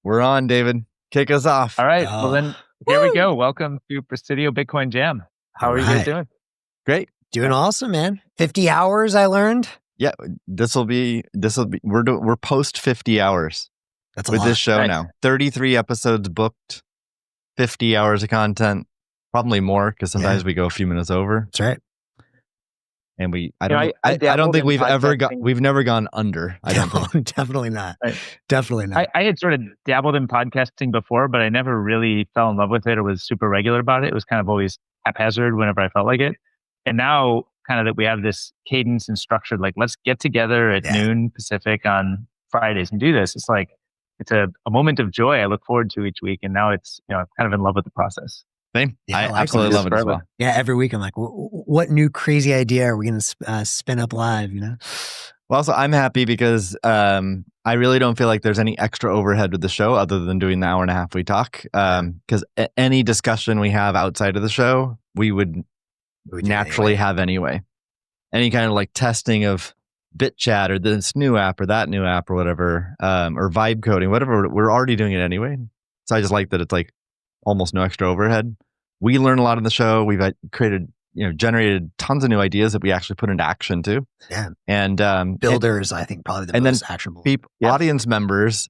We're on, David. Kick us off. All right. Well, then here we go. Welcome to Presidio Bitcoin Jam. How are you guys doing? Great. Doing awesome, man. 50 hours, I learned. Yeah, we're post 50 hours. That's a with lot. This show now. 33 episodes booked, 50 hours of content, probably more because sometimes we go a few minutes over. That's right. And I don't think we've never gone under. I don't think. Definitely not. Right. Definitely not. I had sort of dabbled in podcasting before, but I never really fell in love with it or was super regular about it. It was kind of always haphazard whenever I felt like it. And now kind of that we have this cadence and structure, like let's get together at noon Pacific on Fridays and do this. It's like, it's a moment of joy I look forward to each week. And now it's, I'm kind of in love with the process. Same. I absolutely love it as well. Yeah, every week I'm like, what new crazy idea are we going to spin up live, Well, so I'm happy because I really don't feel like there's any extra overhead with the show other than doing the hour and a half we talk. Because any discussion we have outside of the show, we would naturally have anyway. Any kind of like testing of Bitchat or this new app or that new app or whatever, or vibe coding, whatever, we're already doing it anyway. So I just like that it's like almost no extra overhead. We learn a lot in the show. We've generated tons of new ideas that we actually put into action too. Yeah. And builders, I think probably the most actionable. Audience members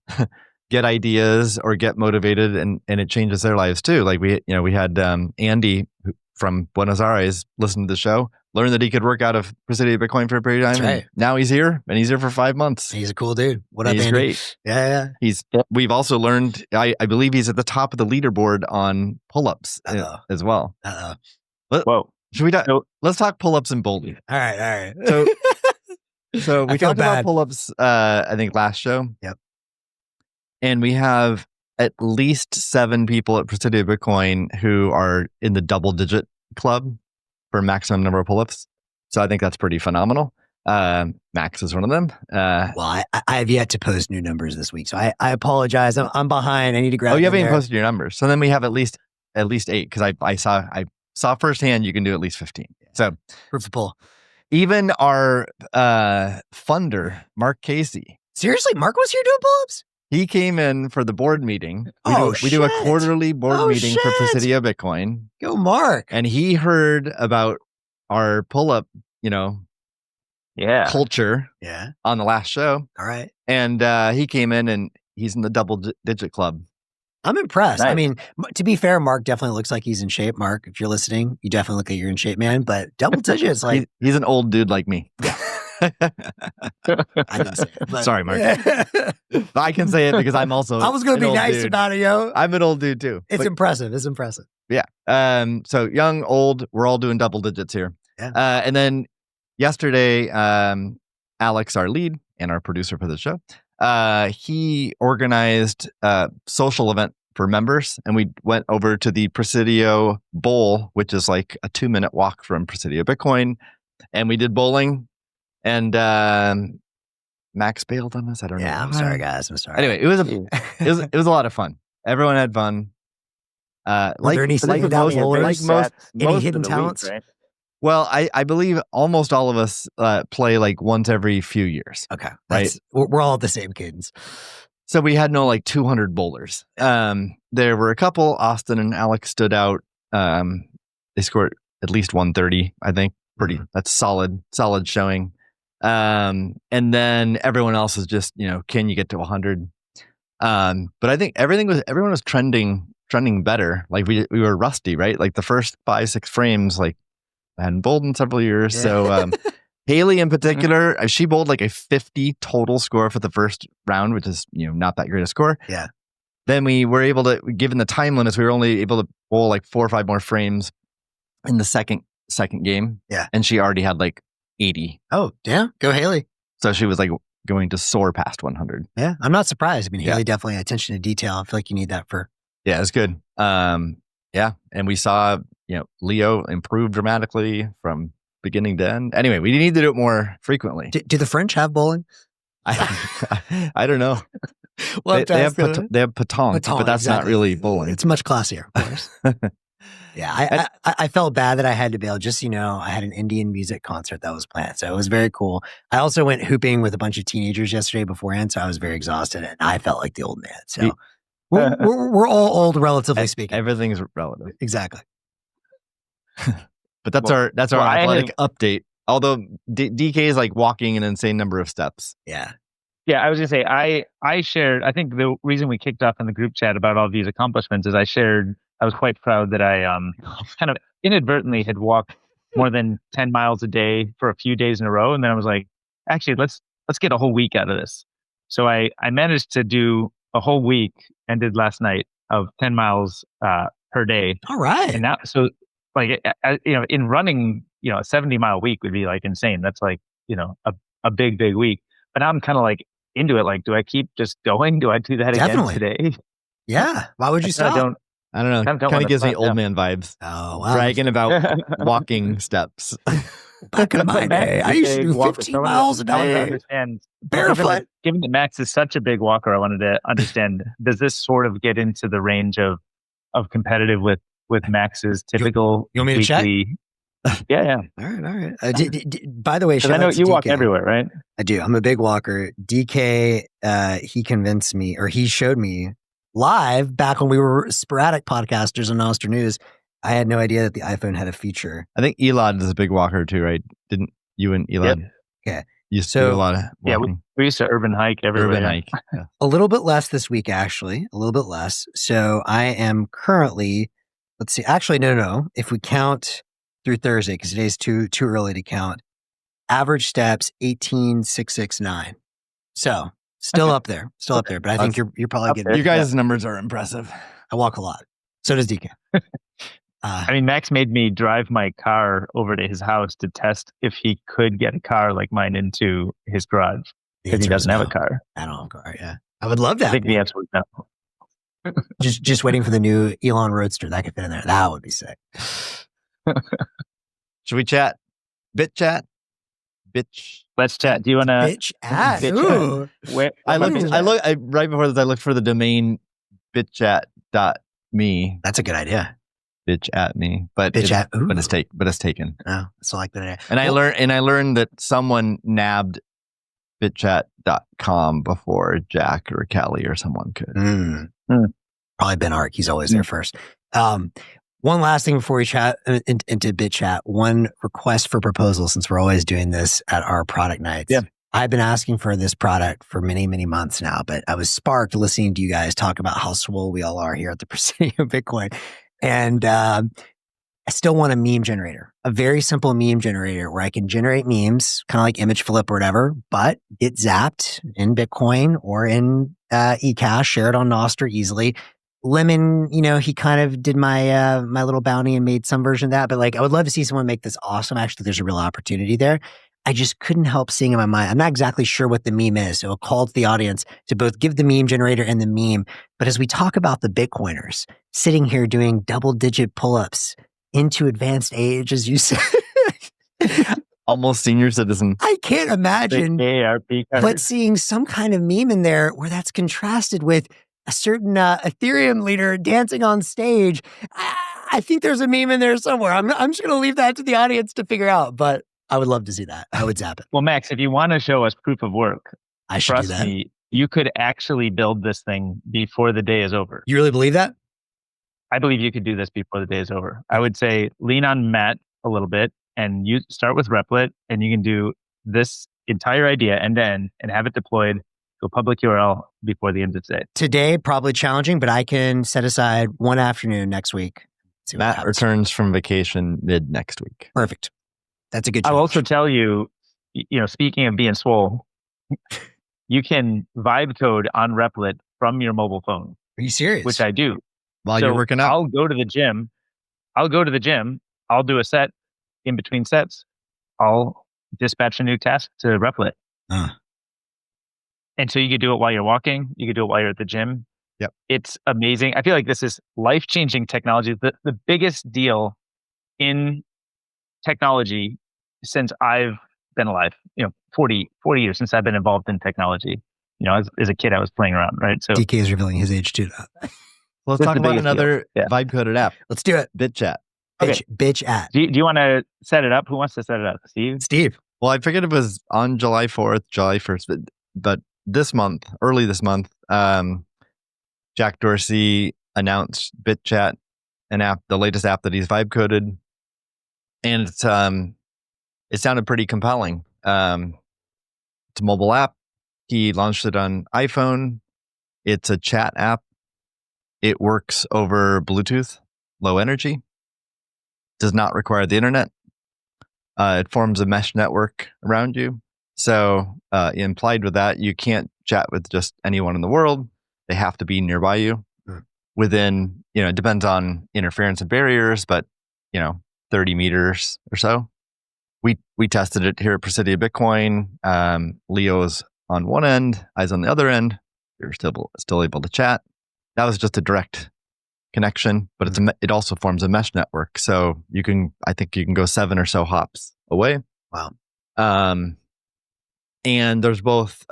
get ideas or get motivated and it changes their lives too. Like we had Andy from Buenos Aires listen to the show, learn that he could work out of Presidio Bitcoin for a period of time. That's right. Now he's here and he's here for 5 months. He's a cool dude. What up, He's Andy? Great. Yeah. We've also learned, I believe he's at the top of the leaderboard on pull-ups as well. Whoa. Should we let's talk pull-ups and bouldering. All right. So we talked about pull-ups, I think last show. Yep. And we have at least 7 people at Presidio Bitcoin who are in the double-digit club for maximum number of pull-ups. So I think that's pretty phenomenal. Max is one of them. Well, I have yet to post new numbers this week, so I apologize. I'm behind. I need to grab. Oh, you haven't even posted your numbers. So then we have at least 8 because I saw firsthand you can do at least 15. So proof of pull. Even our funder, Mark Casey. Seriously, Mark was here doing pull-ups? He came in for the board meeting. We do a quarterly board meeting for Presidio Bitcoin. Go, Mark. And he heard about our pull-up, culture on the last show. All right. And he came in and he's in the double-digit club. I'm impressed. Nice. I mean, to be fair, Mark definitely looks like he's in shape. Mark, if you're listening, you definitely look like you're in shape, man. But double digits, like... he's an old dude like me. Yeah. I didn't say it. But... Sorry, Mark. I can say it because I'm also I was going to be nice about it, yo. I'm an old dude too. It's impressive. It's impressive. Yeah. So young, old, we're all doing double digits here. Yeah. And then yesterday, Alex, our lead and our producer for the show, he organized a social event for members, and we went over to the Presidio Bowl, which is like a 2-minute walk from Presidio Bitcoin, and we did bowling. And Max bailed on us. I don't know. Yeah, I'm sorry, guys. I'm sorry. Anyway, it was a lot of fun. Everyone had fun. Were there any any hidden talents? Week, right? Well, I believe almost all of us play like once every few years. Okay, right. We're all at the same cadence. So we had no like 200 bowlers. There were a couple. Austin and Alex stood out. They scored at least 130, I think. That's solid showing. And then everyone else is just, can you get to 100? But I think everyone was trending better. Like we were rusty, right? Like the first 5-6 frames, like I hadn't bowled in several years. Yeah. So Haley in particular, she bowled like a 50 total score for the first round, which is, not that great a score. Yeah. Then we were able to, given the time limits, we were only able to bowl like 4 or 5 more frames in the second game. Yeah. And she already had like 80. Oh, damn. Go Haley. So she was like going to soar past 100. Yeah. I'm not surprised. I mean, Haley definitely attention to detail. I feel like you need that for. Yeah, it's good. Yeah. And we saw, Leo improve dramatically from beginning to end. Anyway, we need to do it more frequently. Do the French have bowling? I don't know. Well, they have pétanque, but that's not really bowling. It's much classier, of course. Yeah, I felt bad that I had to bail. Just, I had an Indian music concert that was planned. So it was very cool. I also went hooping with a bunch of teenagers yesterday beforehand. So I was very exhausted and I felt like the old man. So We're all old, relatively speaking. Everything's relative. Exactly. But that's our athletic update. Although DK is like walking an insane number of steps. Yeah. Yeah, I was gonna say I shared. I think the reason we kicked off in the group chat about all these accomplishments is I was quite proud that I kind of inadvertently had walked more than 10 miles a day for a few days in a row, and then I was like, actually, let's get a whole week out of this. So I managed to do a whole week, ended last night, of 10 miles per day. All right. And now, so like in running, a 70-mile week would be like insane. That's like a big week. But now I'm kind of like into it. Like, do I keep just going? Do I do that again today? Yeah. Why would you stop? I don't know. Kind of gives me old man vibes. Oh, wow. Bragging about walking steps. Back in my day, I used to do 15 miles a day. Barefoot. Given that Max is such a big walker, I wanted to understand, does this sort of get into the range of competitive with Max's typical you want me to check? Yeah. All right. By the way, I know you walk everywhere, right? I do. I'm a big walker. DK, he convinced me, or he showed me live back when we were sporadic podcasters on Nostr News. I had no idea that the iPhone had a feature. I think Elon is a big walker too, right? Didn't you and Elon? Yep. Okay. Used to do a lot of walking. Yeah, we used to urban hike everywhere. Urban hike. Yeah. A little bit less this week, actually. A little bit less. So I am currently, let's see. Actually, no. If we count through Thursday, because today's too early to count, average steps 18,669. So still up there. But I think you're probably getting. You guys' numbers are impressive. I walk a lot. So does DK. I mean, Max made me drive my car over to his house to test if he could get a car like mine into his garage, because he doesn't have a car. I don't have a car. Yeah, I would love that. I think the answer was no. just waiting for the new Elon Roadster that could fit in there. That would be sick. Should we chat? Bitchat? Bitch. Let's chat. Do you want to? Bitchat. Ooh. Right before this, I looked for the domain bitchat.me. That's a good idea. Bitch at me, but it's taken. Oh, so like that. And I learned that someone nabbed bitchat.com before Jack or Calle or someone could. Probably Ben Ark. He's always there first. One last thing before we chat into BitChat. One request for proposal, since we're always doing this at our product nights. Yeah. I've been asking for this product for many, many months now, but I was sparked listening to you guys talk about how swole we all are here at the Presidio Bitcoin. And I still want a meme generator, a very simple meme generator where I can generate memes, kind of like image flip or whatever, but get zapped in Bitcoin or in eCash, share it on Nostr easily. Lemon, he kind of did my my little bounty and made some version of that, but like I would love to see someone make this awesome. Actually, there's a real opportunity there. I just couldn't help seeing in my mind. I'm not exactly sure what the meme is. So a call to the audience to both give the meme generator and the meme. But as we talk about the Bitcoiners sitting here doing double-digit pull-ups into advanced age, as you said, almost senior citizen. I can't imagine but seeing some kind of meme in there where that's contrasted with a certain Ethereum leader dancing on stage. I think there's a meme in there somewhere. I'm just going to leave that to the audience to figure out, but I would love to see that. I would zap it. Well, Max, if you want to show us proof of work, I should do that. Me, you could actually build this thing before the day is over. You really believe that? I believe you could do this before the day is over. I would say lean on Matt a little bit, and you start with Replit, and you can do this entire idea end to end and have it deployed. Go public URL before the end of the day. Today, probably challenging, but I can set aside one afternoon next week. Matt returns from vacation mid next week. Perfect. That's a good challenge. I'll also tell you, speaking of being swole, you can vibe code on Replit from your mobile phone. Are you serious? Which I do. While you're working out? I'll go to the gym. I'll do a set. In between sets, I'll dispatch a new task to Replit. And so you could do it while you're walking. You could do it while you're at the gym. Yep. It's amazing. I feel like this is life-changing technology. The biggest deal in technology since I've been alive, 40 years since I've been involved in technology. As a kid, I was playing around, right? So DK is revealing his age too. Let's talk about another vibe coded app. Let's do it. BitChat. Bitchat. Do you want to set it up? Who wants to set it up? Steve? Well, I figured it was on July 4th, July 1st, but early this month, Jack Dorsey announced Bitchat, an app, the latest app that he's vibe coded, and it sounded pretty compelling. It's a mobile app. He launched it on iPhone. It's a chat app. It works over Bluetooth, low energy, does not require the internet. It forms a mesh network around you. So implied with that, you can't chat with just anyone in the world. They have to be nearby you. Within, it depends on interference and barriers, but 30 meters or so. We tested it here at Presidio Bitcoin. Leo's on one end, I's on the other end. You're still able to chat. That was just a direct connection, but it also forms a mesh network. So I think you can go 7 or so hops away. Wow. And there's both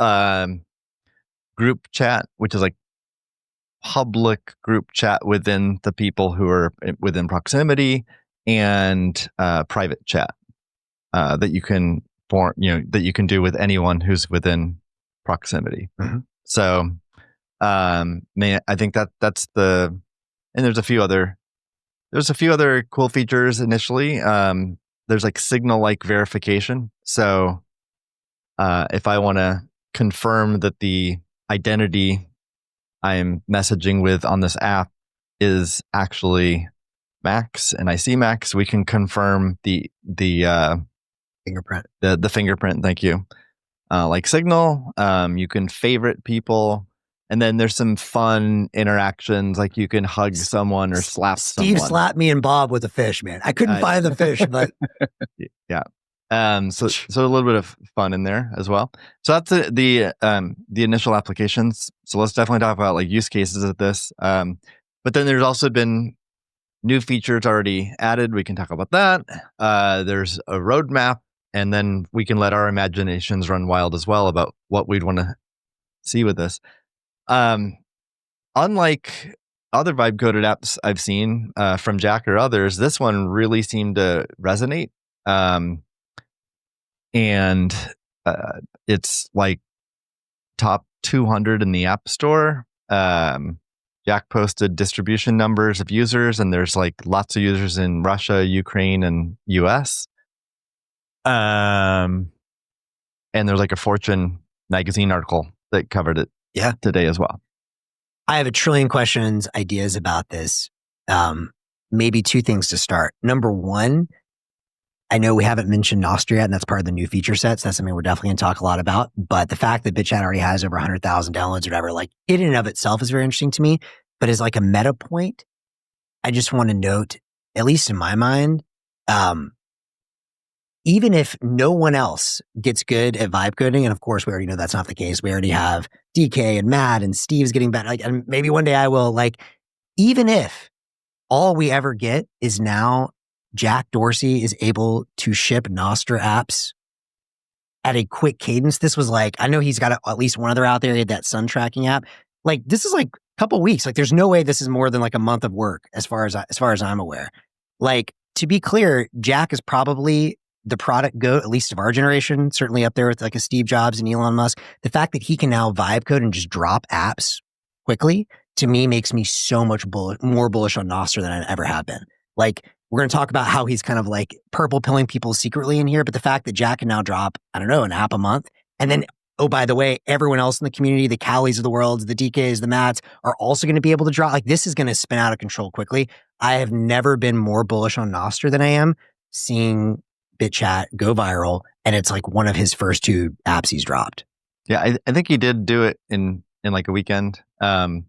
group chat, which is like public group chat within the people who are within proximity, and private chat that you can that you can do with anyone who's within proximity. So I think that's and there's a few other cool features initially. There's like signal-like verification. So if I want to confirm that the identity I'm messaging with on this app is actually Max, and I see Max, we can confirm the fingerprint. The fingerprint. Thank you. Like Signal, you can favorite people, and then there's some fun interactions, like you can hug someone or slap someone. Steve slapped me and Bob with a fish, man. I couldn't find the fish, but yeah. So a little bit of fun in there as well. So that's the initial applications. So let's definitely talk about like use cases of this. But then there's also been new features already added. We can talk about that. There's a roadmap, and then we can let our imaginations run wild as well about what we'd want to see with this. Unlike other vibe coded apps I've seen from Jack or others, this one really seemed to resonate. And it's like top 200 in the App Store. Jack posted distribution numbers of users, and there's like lots of users in Russia, Ukraine, and US. And there's like a Fortune magazine article that covered it today as well. I have a trillion questions, ideas about this. Maybe 2 things to start. Number 1, I know we haven't mentioned Nostr yet, and that's part of the new feature sets. That's something we're definitely going to talk a lot about. But the fact that Bitchat already has over 100,000 downloads or whatever, like it in and of itself is very interesting to me. But as like a meta point, I just want to note, at least in my mind, even if no one else gets good at vibe coding, and of course we already know that's not the case. We already have DK and Matt and Steve's getting better. Like, and maybe one day I will. Like, even if all we ever get is now Jack Dorsey is able to ship Nostr apps at a quick cadence. This was like, I know he's got at least one other out there. He had that sun tracking app. Like, this is like a couple weeks. Like, there's no way this is more than like a month of work as far as I'm aware. Like, to be clear, Jack is probably the product goat, at least of our generation, certainly up there with like a Steve Jobs and Elon Musk. The fact that he can now vibe code and just drop apps quickly, to me, makes me so much more bullish on Nostr than I ever have been. Like, we're going to talk about how he's kind of like purple pilling people secretly in here, but the fact that Jack can now drop, I don't know, an app a month, and then, oh, by the way, everyone else in the community, the Callies of the world, the DKs, the Matts, are also going to be able to drop. Like, this is going to spin out of control quickly. I have never been more bullish on Nostr than I am seeing Bitchat go viral, and it's like one of his first 2 apps he's dropped. Yeah, I think he did do it in like a weekend. And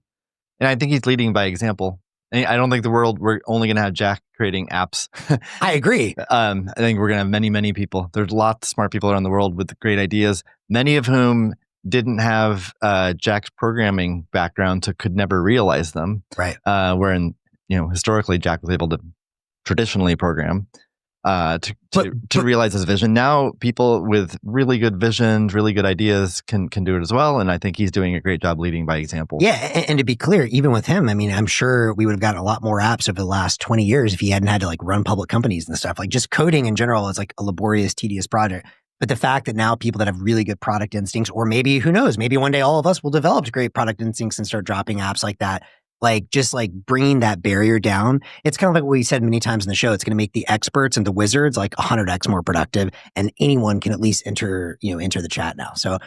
I think he's leading by example. I don't think we're only going to have Jack creating apps. I agree. I think we're going to have many, many people. There's lots of smart people around the world with great ideas, many of whom didn't have Jack's programming background, so could never realize them. Right. Wherein, historically, Jack was able to traditionally program to realize his vision. Now, people with really good visions, really good ideas can do it as well. And I think he's doing a great job leading by example. Yeah. And to be clear, even with him, I mean, I'm sure we would have gotten a lot more apps over the last 20 years if he hadn't had to like run public companies and stuff. Like, just coding in general is like a laborious, tedious project. But the fact that now people that have really good product instincts, or maybe, who knows, maybe one day all of us will develop great product instincts and start dropping apps like that. Like, just like bringing that barrier down. It's kind of like what we said many times in the show. It's going to make the experts and the wizards like 100x more productive, and anyone can at least enter the chat now. So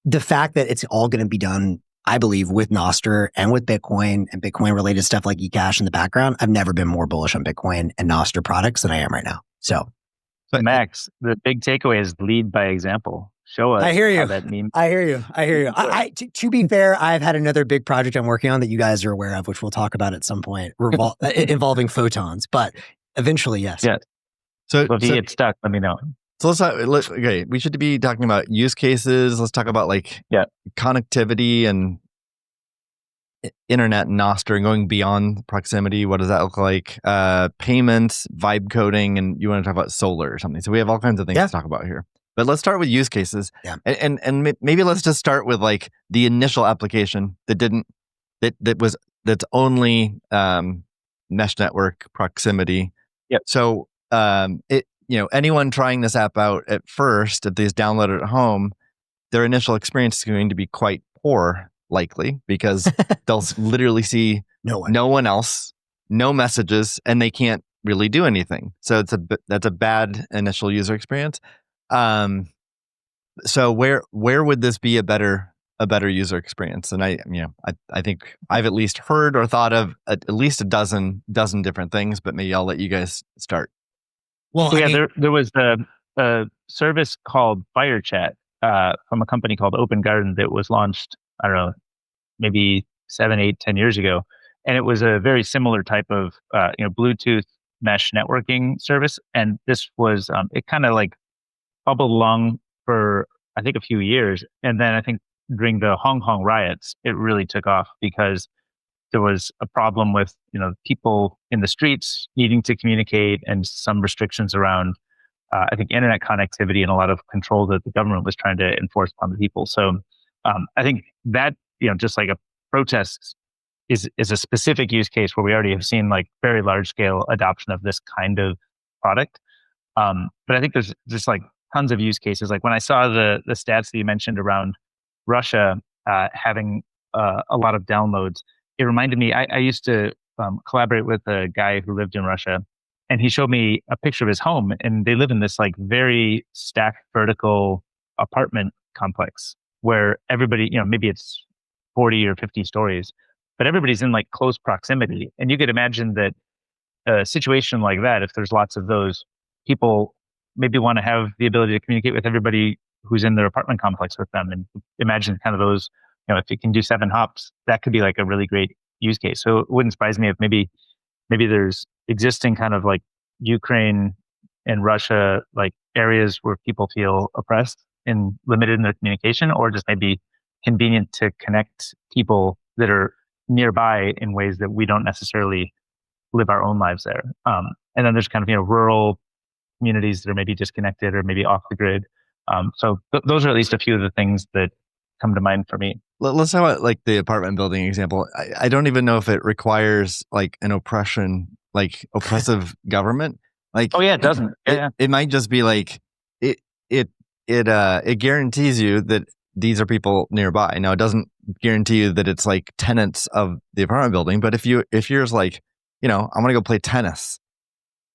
the fact that it's all going to be done, I believe, with Nostr and with Bitcoin and Bitcoin related stuff like eCash in the background, I've never been more bullish on Bitcoin and Nostr products than I am right now. So, Max, the big takeaway is lead by example. Show us. I hear you. How that means. I hear you. To be fair, I've had another big project I'm working on that you guys are aware of, which we'll talk about at some point, involving photons. But eventually, yes. Yeah. So if you get stuck, let me know. So okay, we should be talking about use cases. Let's talk about connectivity and internet and Nostr and going beyond proximity. What does that look like? Payments, vibe coding, and you want to talk about Saylor or something. So we have all kinds of things to talk about here. But let's start with use cases. Yeah. And maybe let's just start with like the initial application that's only mesh network proximity. Yep. So anyone trying this app out at first, if they just download it at home, their initial experience is going to be quite poor, likely, because they'll literally see no one else, no messages, and they can't really do anything. So that's a bad initial user experience. So where would this be a better user experience? And I think I've at least heard or thought of at least a dozen different things, but maybe I'll let you guys start. Well, there was a service called FireChat from a company called Open Garden that was launched, I don't know, maybe 7, 8, 10 years ago. And it was a very similar type of, Bluetooth mesh networking service. And this was, it kind of like bubbled along for, I think, a few years. And then I think during the Hong Kong riots, it really took off because there was a problem with, people in the streets needing to communicate and some restrictions around, I think, internet connectivity and a lot of control that the government was trying to enforce upon the people. So I think that, just like a protest is a specific use case where we already have seen like very large scale adoption of this kind of product. But I think there's just like tons of use cases. Like when I saw the stats that you mentioned around Russia having a lot of downloads, it reminded me, I used to collaborate with a guy who lived in Russia, and he showed me a picture of his home, and they live in this like very stacked vertical apartment complex where everybody, maybe it's 40 or 50 stories, but everybody's in like close proximity. And you could imagine that a situation like that, if there's lots of those, people maybe want to have the ability to communicate with everybody who's in their apartment complex with them. And imagine kind of those, if you can do 7 hops, that could be like a really great use case. So it wouldn't surprise me if maybe there's existing kind of like Ukraine and Russia, like areas where people feel oppressed and limited in their communication, or just maybe convenient to connect people that are nearby in ways that we don't necessarily live our own lives there. And then there's kind of, rural communities that are maybe disconnected or maybe off the grid. So those are at least a few of the things that come to mind for me. Let's talk about like the apartment building example. I don't even know if it requires like an oppressive government. Like, oh yeah, it doesn't. It might just be like it guarantees you that these are people nearby. Now, it doesn't guarantee you that it's like tenants of the apartment building. But if you're just like, I'm gonna go play tennis,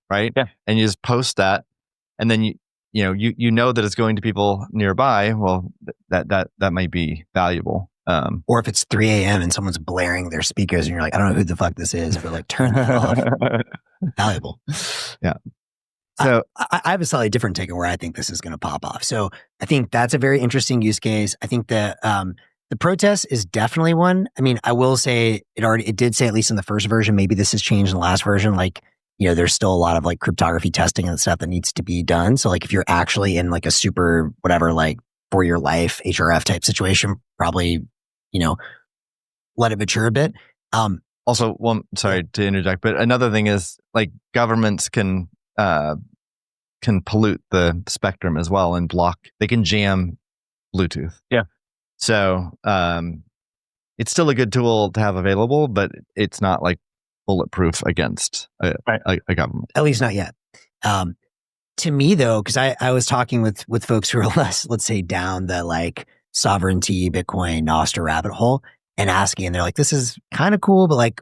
right? Yeah. And you just post that, and then you know that it's going to people nearby. Well, that might be valuable. Or if it's 3 a.m. and someone's blaring their speakers and you're like, I don't know who the fuck this is, but like turn that off. Valuable. Yeah. So I have a slightly different take on where I think this is going to pop off. So I think that's a very interesting use case. I think that the protest is definitely one. I mean, I will say it did say, at least in the first version, maybe this has changed in the last version. Like, there's still a lot of like cryptography testing and stuff that needs to be done. So like if you're actually in like a super whatever, like for your life HRF type situation, probably, let it mature a bit. Also, sorry to interject, but another thing is like governments can pollute the spectrum as well and they can jam Bluetooth. Yeah. So it's still a good tool to have available, but it's not like bulletproof against a government. At least not yet. To me though, because I was talking with folks who are less, let's say, down the like sovereignty, Bitcoin, Nostr rabbit hole and asking, and they're like, this is kind of cool, but like,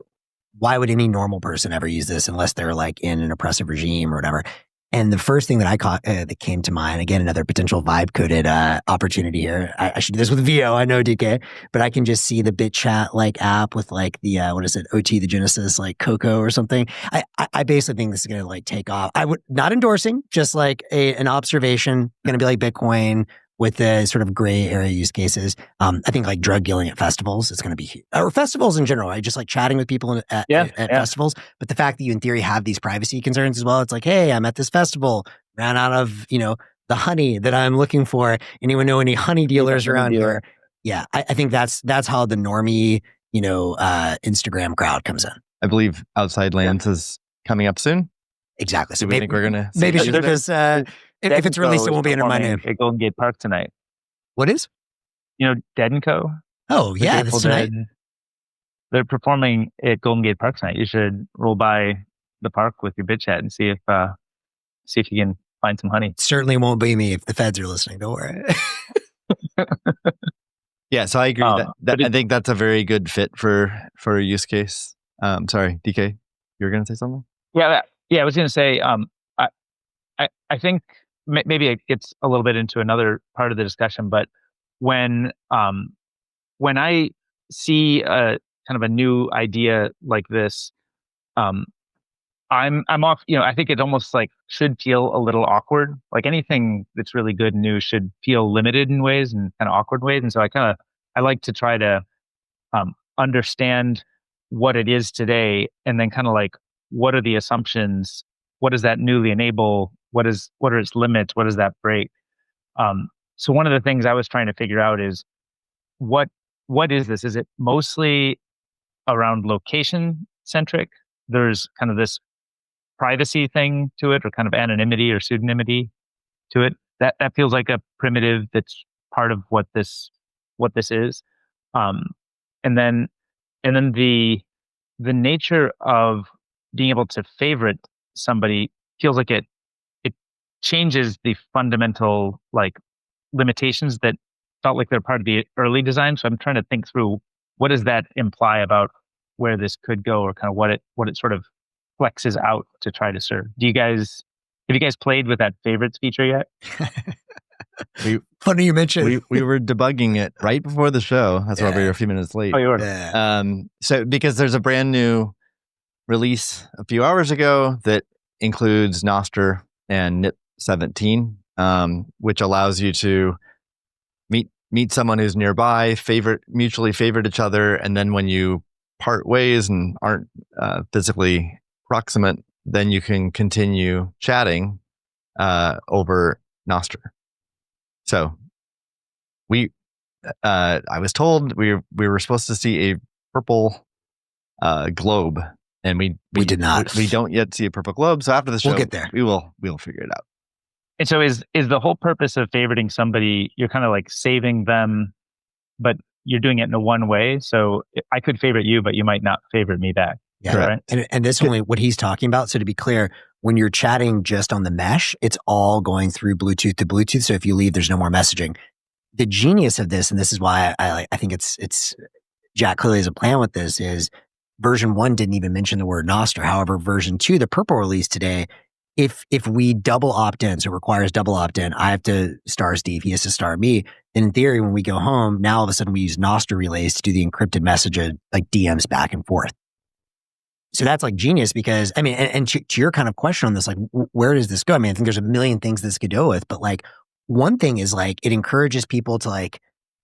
why would any normal person ever use this unless they're like in an oppressive regime or whatever? And the first thing that I caught that came to mind, again, another potential vibe coded opportunity here. I should do this with VO, I know DK, but I can just see the Bitchat like app with like the what is it, OT the Genesis like Coco or something. I basically think this is gonna like take off. I would not endorsing, just like an observation, gonna be like Bitcoin with the sort of gray area use cases. I think like drug dealing at festivals is going to be, or festivals in general, right? Just like chatting with people at festivals. But the fact that you in theory have these privacy concerns as well, it's like, hey, I'm at this festival, ran out of, the honey that I'm looking for. Anyone know any honey dealers around here? Yeah, I think that's how the normie, Instagram crowd comes in. I believe Outside Lands is coming up soon. Exactly. So do we think we're going to maybe because if it's released, it won't be under my name. At Golden Gate Park tonight. What is? Dead & Co. Oh, yeah, that's tonight. They're performing at Golden Gate Park tonight. You should roll by the park with your Bitchat and see if you can find some honey. It certainly won't be me if the feds are listening. Don't worry. Yeah, so I agree. I think that's a very good fit for a use case. Sorry, DK, you were going to say something? Yeah, I was going to say, I think maybe it gets a little bit into another part of the discussion, but when I see a kind of a new idea like this, I'm off. I think it almost like should feel a little awkward. Like anything that's really good and new should feel limited in ways and kind of awkward ways. And so I like to try to understand what it is today, and then kind of like what are the assumptions. What does that newly enable? What are its limits? What does that break? So one of the things I was trying to figure out is what is this? Is it mostly around location centric? There's kind of this privacy thing to it, or kind of anonymity or pseudonymity to it. That feels like a primitive that's part of what this is. And then the nature of being able to favorite somebody feels like it changes the fundamental like limitations that felt like they're part of the early design. So I'm trying to think through what does that imply about where this could go, or kind of what it sort of flexes out to try to serve. Have you guys played with that favorites feature yet? Funny you mentioned. We were debugging it right before the show. That's why we were a few minutes late. Oh, you were. Yeah. So because there's a brand new release a few hours ago that includes Nostr and NIP17, which allows you to meet someone who's nearby, mutually favorite each other, and then when you part ways and aren't physically proximate, then you can continue chatting over Nostr. So I was told we were supposed to see a purple globe, and we did not. We don't yet see a purple globe. So after the show, we'll get there. We'll figure it out. And so is the whole purpose of favoriting somebody, you're kind of like saving them, but you're doing it in a one way. So I could favorite you, but you might not favorite me back. Yeah. Right? And this only what he's talking about. So to be clear, when you're chatting just on the mesh, it's all going through Bluetooth to Bluetooth. So if you leave, there's no more messaging. The genius of this, and this is why I think it's Jack clearly has a plan with this, is version 1 didn't even mention the word Nostr. However, version 2, the purple release today, if we double opt in, so it requires double opt in, I have to star Steve, he has to star me. And in theory, when we go home, now all of a sudden we use Nostr relays to do the encrypted message, like DMs back and forth. So that's like genius because, I mean, and to your kind of question on this, like, where does this go? I mean, I think there's a million things this could go with, but like, one thing is like, it encourages people to like,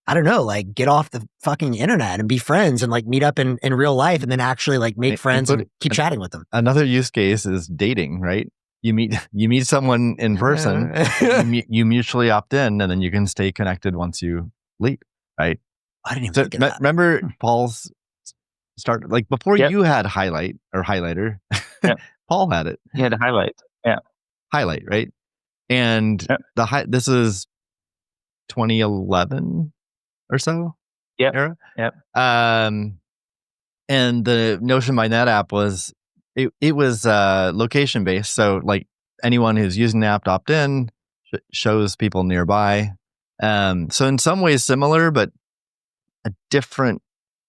I don't know, like get off the fucking internet and be friends and like meet up in real life and then actually like make friends and keep chatting with them. Another use case is dating, right? You meet someone in person, you mutually opt in, and then you can stay connected once you leave, right? I didn't even think of that. Remember Paul's start, like before you had highlight or highlighter, Paul had it. He had a highlight. Yeah. Highlight, right? And this is 2011 or so era. Yep. And the notion behind that app was it was location based. So like anyone who's using the app to opt in, shows people nearby. So in some ways similar, but a different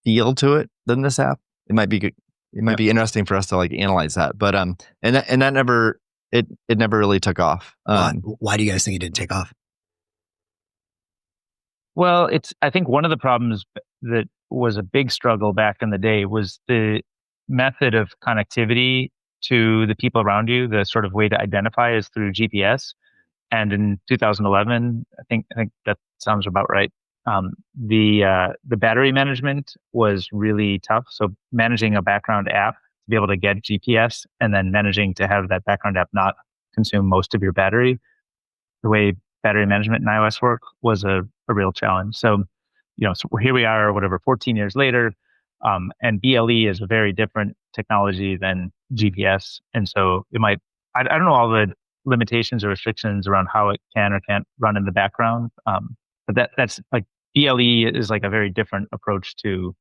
feel to it than this app. It might be good. It might be interesting for us to like analyze that, but and that never it never really took off. Why do you guys think it didn't take off? Well, I think one of the problems that was a big struggle back in the day was the method of connectivity to the people around you. The sort of way to identify is through GPS. And in 2011, I think that sounds about right. The battery management was really tough. So managing a background app to be able to get GPS and then managing to have that background app not consume most of your battery, the way battery management in iOS work was a real challenge. So, so here we are, 14 years later, and BLE is a very different technology than GPS. And so I don't know all the limitations or restrictions around how it can or can't run in the background. But that's like BLE is like a very different approach to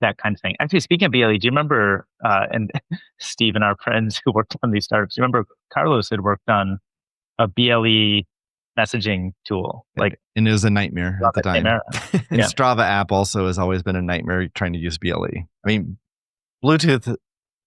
that kind of thing. Actually, speaking of BLE, do you remember, and Steve and our friends who worked on these startups, do you remember Carlos had worked on a BLE messaging tool? And it was a nightmare at the time. And Yeah. Strava app also has always been a nightmare trying to use BLE. I mean, Bluetooth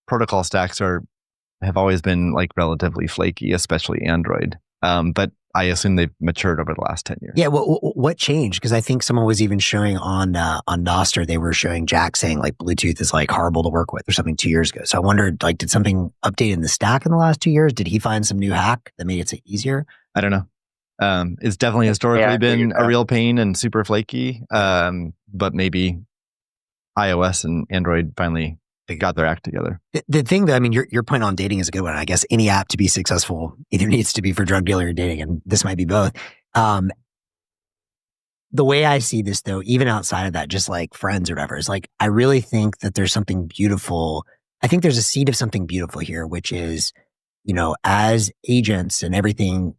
protocol stacks have always been like relatively flaky, especially Android. But I assume they've matured over the last 10 years. Yeah. What changed? Because I think someone was even showing on Nostr, they were showing Jack saying like Bluetooth is like horrible to work with or something 2 years ago. So I wondered, like, did something update in the stack in the last 2 years? Did he find some new hack that made it easier? I don't know. It's definitely historically been a real pain and super flaky. But maybe iOS and Android finally got their act together. The thing that, I mean, your point on dating is a good one. I guess any app to be successful either needs to be for drug dealer or dating, and this might be both. The way I see this though, even outside of that, just like friends or whatever, is like, I really think that there's something beautiful. I think there's a seed of something beautiful here, which is, as agents and everything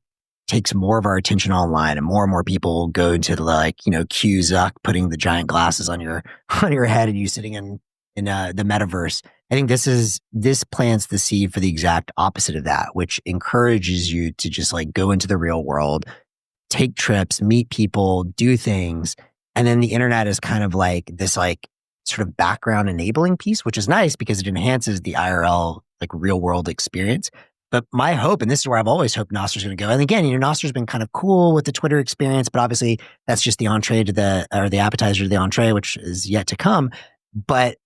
takes more of our attention online and more people go into Q Zuck putting the giant glasses on your head and you sitting in the metaverse. I think this plants the seed for the exact opposite of that, which encourages you to just like go into the real world, take trips, meet people, do things. And then the internet is kind of like this like sort of background enabling piece, which is nice because it enhances the IRL like real world experience. But my hope, and this is where I've always hoped Nostr's going to go. And again, Nostr's been kind of cool with the Twitter experience, but obviously that's just the entree to the appetizer to the entree, which is yet to come. But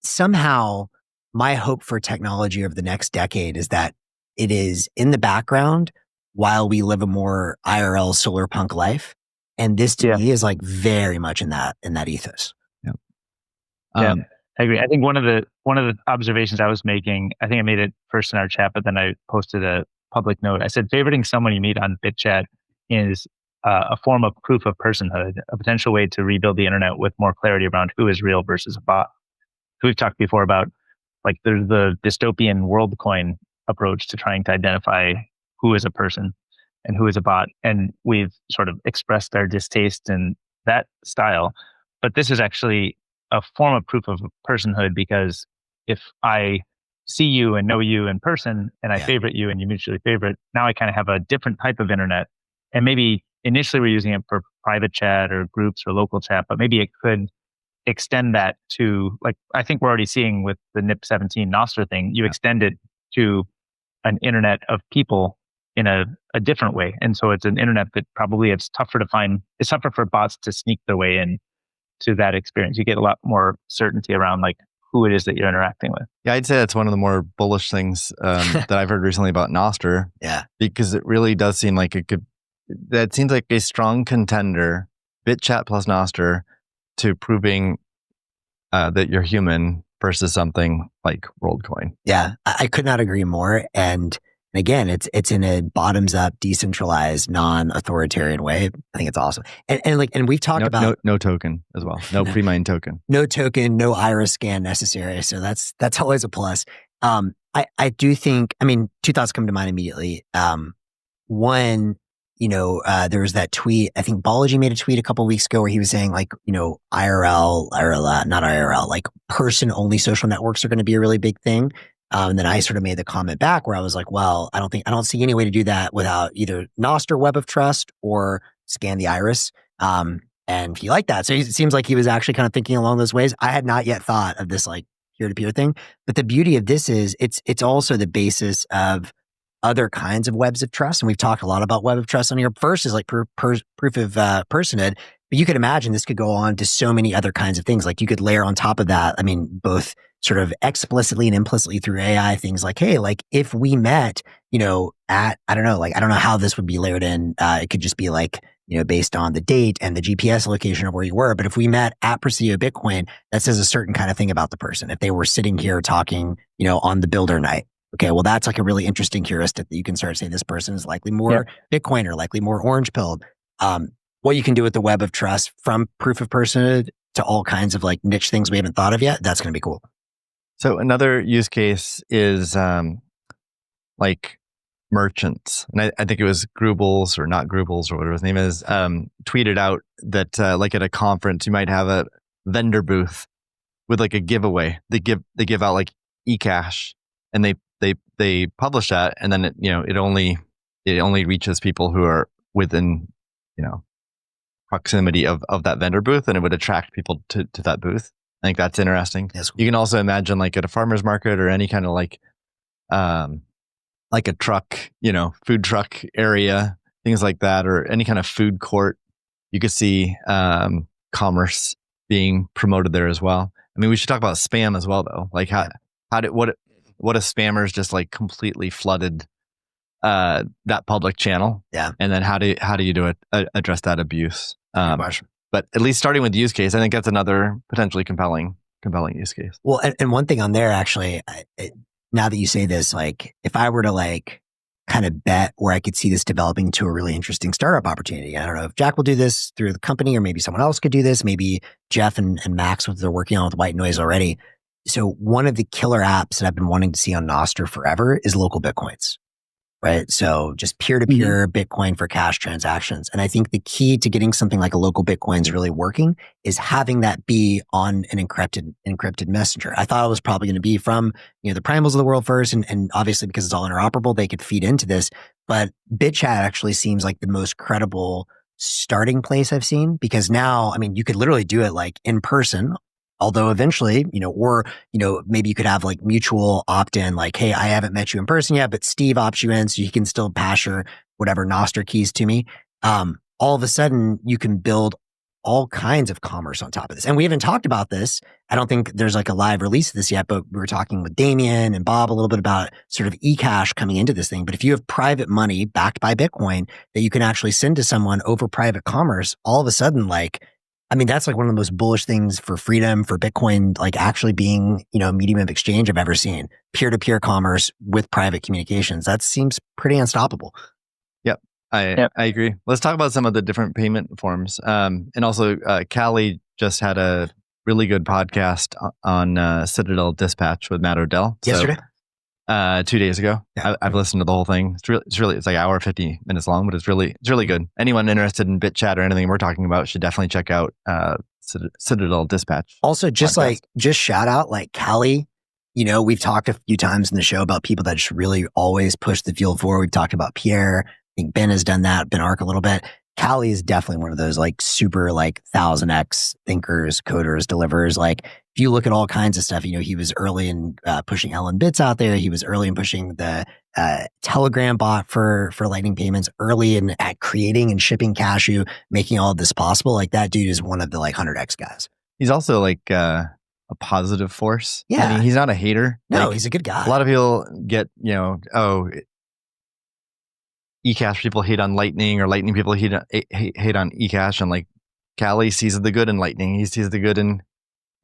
somehow my hope for technology over the next decade is that it is in the background while we live a more IRL solar punk life. And this to me is like very much in that ethos. Yeah. I agree. I think one of the observations I was making, I think I made it first in our chat, but then I posted a public note. I said, favoriting someone you meet on BitChat is a form of proof of personhood, a potential way to rebuild the internet with more clarity around who is real versus a bot. So we've talked before about like there's the dystopian Worldcoin approach to trying to identify who is a person and who is a bot. And we've sort of expressed our distaste in that style. But this is actually a form of proof of personhood, because if I see you and know you in person and I favorite you and you mutually favorite, now I kind of have a different type of internet. And maybe initially we're using it for private chat or groups or local chat, but maybe it could extend that to, like, I think we're already seeing with the NIP17 Nostr thing, you extend it to an internet of people in a different way. And so it's an internet that probably it's tougher for bots to sneak their way in to that experience. You get a lot more certainty around like who it is that you're interacting with. Yeah, I'd say that's one of the more bullish things that I've heard recently about Nostr. Yeah. Because it really does seem like that seems like a strong contender, BitChat plus Nostr, to proving that you're human versus something like Worldcoin. Yeah, I could not agree more. And again, it's in a bottoms up, decentralized, non-authoritarian way. I think it's awesome. And we've talked about no token as well. No pre-mined token. No token, no iris scan necessary. So that's always a plus. I do think, I mean, two thoughts come to mind immediately. One, there was that tweet. I think Balaji made a tweet a couple of weeks ago where he was saying like, not IRL, like person only social networks are going to be a really big thing. And then I sort of made the comment back where I was like, well, I don't see any way to do that without either Nostr Web of Trust or Scan the Iris. And he liked that. So it seems like he was actually kind of thinking along those ways. I had not yet thought of this like peer-to-peer thing, but the beauty of this is it's also the basis of other kinds of webs of trust. And we've talked a lot about web of trust on here. First is like proof of personhood, but you could imagine this could go on to so many other kinds of things. Like you could layer on top of that. I mean, both sort of explicitly and implicitly through AI things like, hey, like if we met, at, I don't know how this would be layered in. It could just be like, based on the date and the GPS location of where you were. But if we met at Presidio Bitcoin, that says a certain kind of thing about the person. If they were sitting here talking, on the builder night, okay, well, that's like a really interesting heuristic that you can start to say this person is likely more Bitcoin or likely more orange pilled. What you can do with the web of trust from proof of personhood to all kinds of like niche things we haven't thought of yet, that's going to be cool. So another use case is like merchants. And I think it was Grubles or not Grubles or whatever his name is, tweeted out that like at a conference, you might have a vendor booth with like a giveaway. They give out like eCash and they publish that. And then it only reaches people who are within, proximity of that vendor booth, and it would attract people to that booth. I think that's interesting. That's cool. You can also imagine like at a farmer's market or any kind of like a truck, food truck area, things like that, or any kind of food court, you could see commerce being promoted there as well. I mean, we should talk about spam as well, though. Like what if spammers just like completely flooded that public channel? Yeah. And then how do you address that abuse? But at least starting with the use case, I think that's another potentially compelling use case. Well, and one thing on there, actually, now that you say this, like if I were to like kind of bet where I could see this developing to a really interesting startup opportunity, I don't know if Jack will do this through the company or maybe someone else could do this. Maybe Jeff and Max, what they're working on with White Noise already. So one of the killer apps that I've been wanting to see on Nostr forever is local Bitcoins. Right. So just peer-to-peer Bitcoin for cash transactions. And I think the key to getting something like a local Bitcoins really working is having that be on an encrypted messenger. I thought it was probably going to be from, the primals of the world first. And obviously because it's all interoperable, they could feed into this. But Bitchat actually seems like the most credible starting place I've seen, because now, I mean, you could literally do it like in person. Although eventually, maybe you could have like mutual opt-in, like, hey, I haven't met you in person yet, but Steve opts you in so you can still pass your whatever Nostr keys to me. All of a sudden, you can build all kinds of commerce on top of this. And we haven't talked about this. I don't think there's like a live release of this yet, but we were talking with Damien and Bob a little bit about sort of eCash coming into this thing. But if you have private money backed by Bitcoin that you can actually send to someone over private commerce, all of a sudden, that's like one of the most bullish things for freedom, for Bitcoin, like actually being, a medium of exchange I've ever seen. Peer-to-peer commerce with private communications. That seems pretty unstoppable. Yep. I agree. Let's talk about some of the different payment forms. And also, Calle just had a really good podcast on Citadel Dispatch with Matt Odell. Yesterday? 2 days ago. Yeah. I've listened to the whole thing. It's like an hour, 50 minutes long, but it's really good. Anyone interested in Bitchat or anything we're talking about should definitely check out Citadel Dispatch. Also, just shout out like Calle. We've talked a few times in the show about people that just really always push the field forward. We've talked about Pierre. I think Ben has done that, Ben Ark a little bit. Calle is definitely one of those like super like 1000x thinkers, coders, delivers. Like if you look at all kinds of stuff, he was early in pushing LN bits out there. He was early in pushing the Telegram bot for Lightning payments, early in at creating and shipping Cashew, making all of this possible. Like that dude is one of the like 100x guys. He's also like a positive force. Yeah. I mean, he's not a hater. No, like, he's a good guy. A lot of people get, eCash people hate on Lightning, or Lightning people hate on eCash, and like Calle sees the good in Lightning. He sees the good in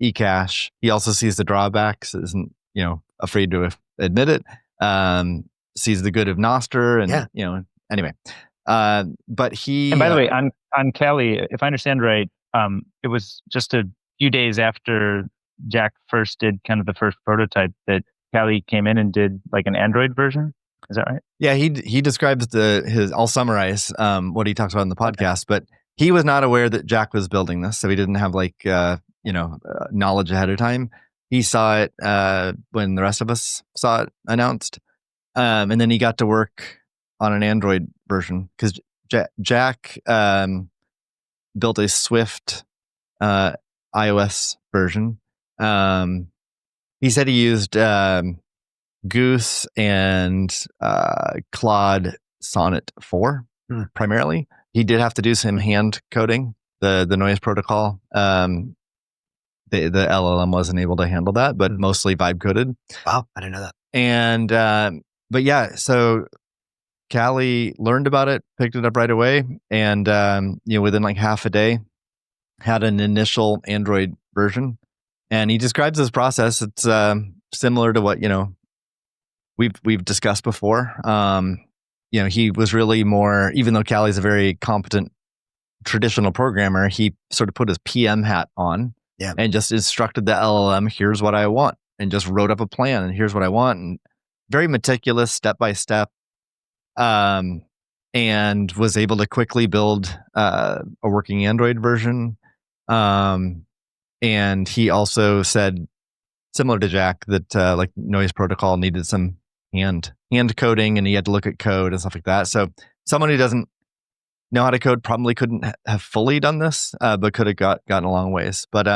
eCash. He also sees the drawbacks, isn't afraid to admit it. Sees the good of Nostr, and anyway. But he. And by the way, on Calle, if I understand right, it was just a few days after Jack first did kind of the first prototype that Calle came in and did like an Android version. Is that right? Yeah, he describes his. I'll summarize what he talks about in the podcast, but he was not aware that Jack was building this, so he didn't have knowledge ahead of time. he saw it when the rest of us saw it announced. And then he got to work on an Android version because Jack built a Swift iOS version. He said he used Goose and Claude Sonnet 4 primarily. He did have to do some hand coding, the noise protocol. The LLM wasn't able to handle that, but mostly vibe coded. Wow, I didn't know that. And but yeah, so Calle learned about it, picked it up right away, and within like half a day, had an initial Android version. And he describes this process. It's similar to what we've discussed before. He was really more, even though Calle's a very competent traditional programmer, he sort of put his PM hat on and just instructed the LLM, here's what I want, and just wrote up a plan, and here's what I want, and very meticulous, step by step, and was able to quickly build a working Android version. And he also said, similar to Jack, that like noise protocol needed some hand coding, and he had to look at code and stuff like that. So someone who doesn't know how to code probably couldn't have fully done this, but could have gotten a long ways. But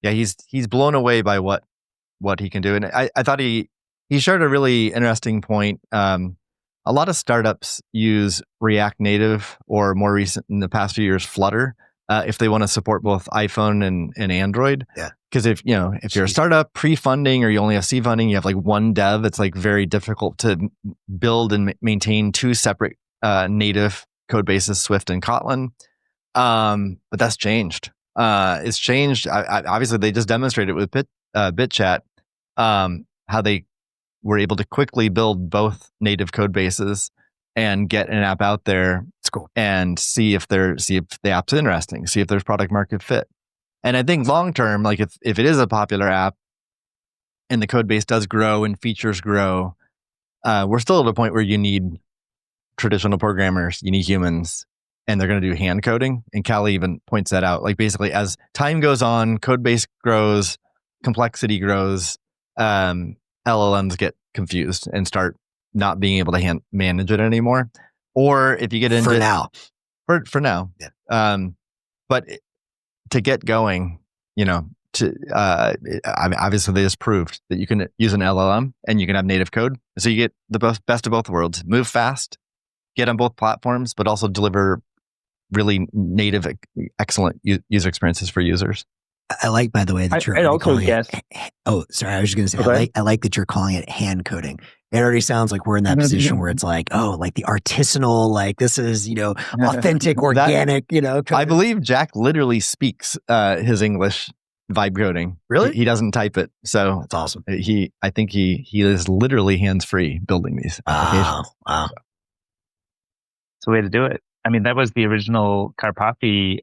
he's blown away by what he can do. And I thought he shared a really interesting point. A lot of startups use React Native, or more recent in the past few years, Flutter, if they want to support both iPhone and Android. Yeah. Because if you're a startup pre-funding, or you only have seed funding, you have like one dev, it's like very difficult to build and maintain two separate native code bases, Swift and Kotlin. But that's changed. It's changed. Obviously, they just demonstrated with Bitchat how they were able to quickly build both native code bases and get an app out there. It's cool. And see if the app's interesting, see if there's product market fit. And I think long term, like if it is a popular app and the code base does grow and features grow, we're still at a point where you need traditional programmers, you need humans, and they're going to do hand coding. And Calle even points that out. Like basically, as time goes on, code base grows, complexity grows, LLMs get confused and start not being able to manage it anymore. Or if you get into for now, yeah. But to get going, obviously they just proved that you can use an LLM and you can have native code. So you get the best of both worlds: move fast, get on both platforms, but also deliver really native, excellent user experiences for users. I like, by the way, that you're calling it. Oh, sorry. I was just going to say, I like that you're calling it hand coding. It already sounds like we're in that position where it's like, like the artisanal, like this is, authentic, organic, I believe Jack literally speaks his English vibe coding. Really? He doesn't type it. So that's awesome. I think he is literally hands-free building these applications. Wow. It's the way to do it. I mean, that was the original Karpathy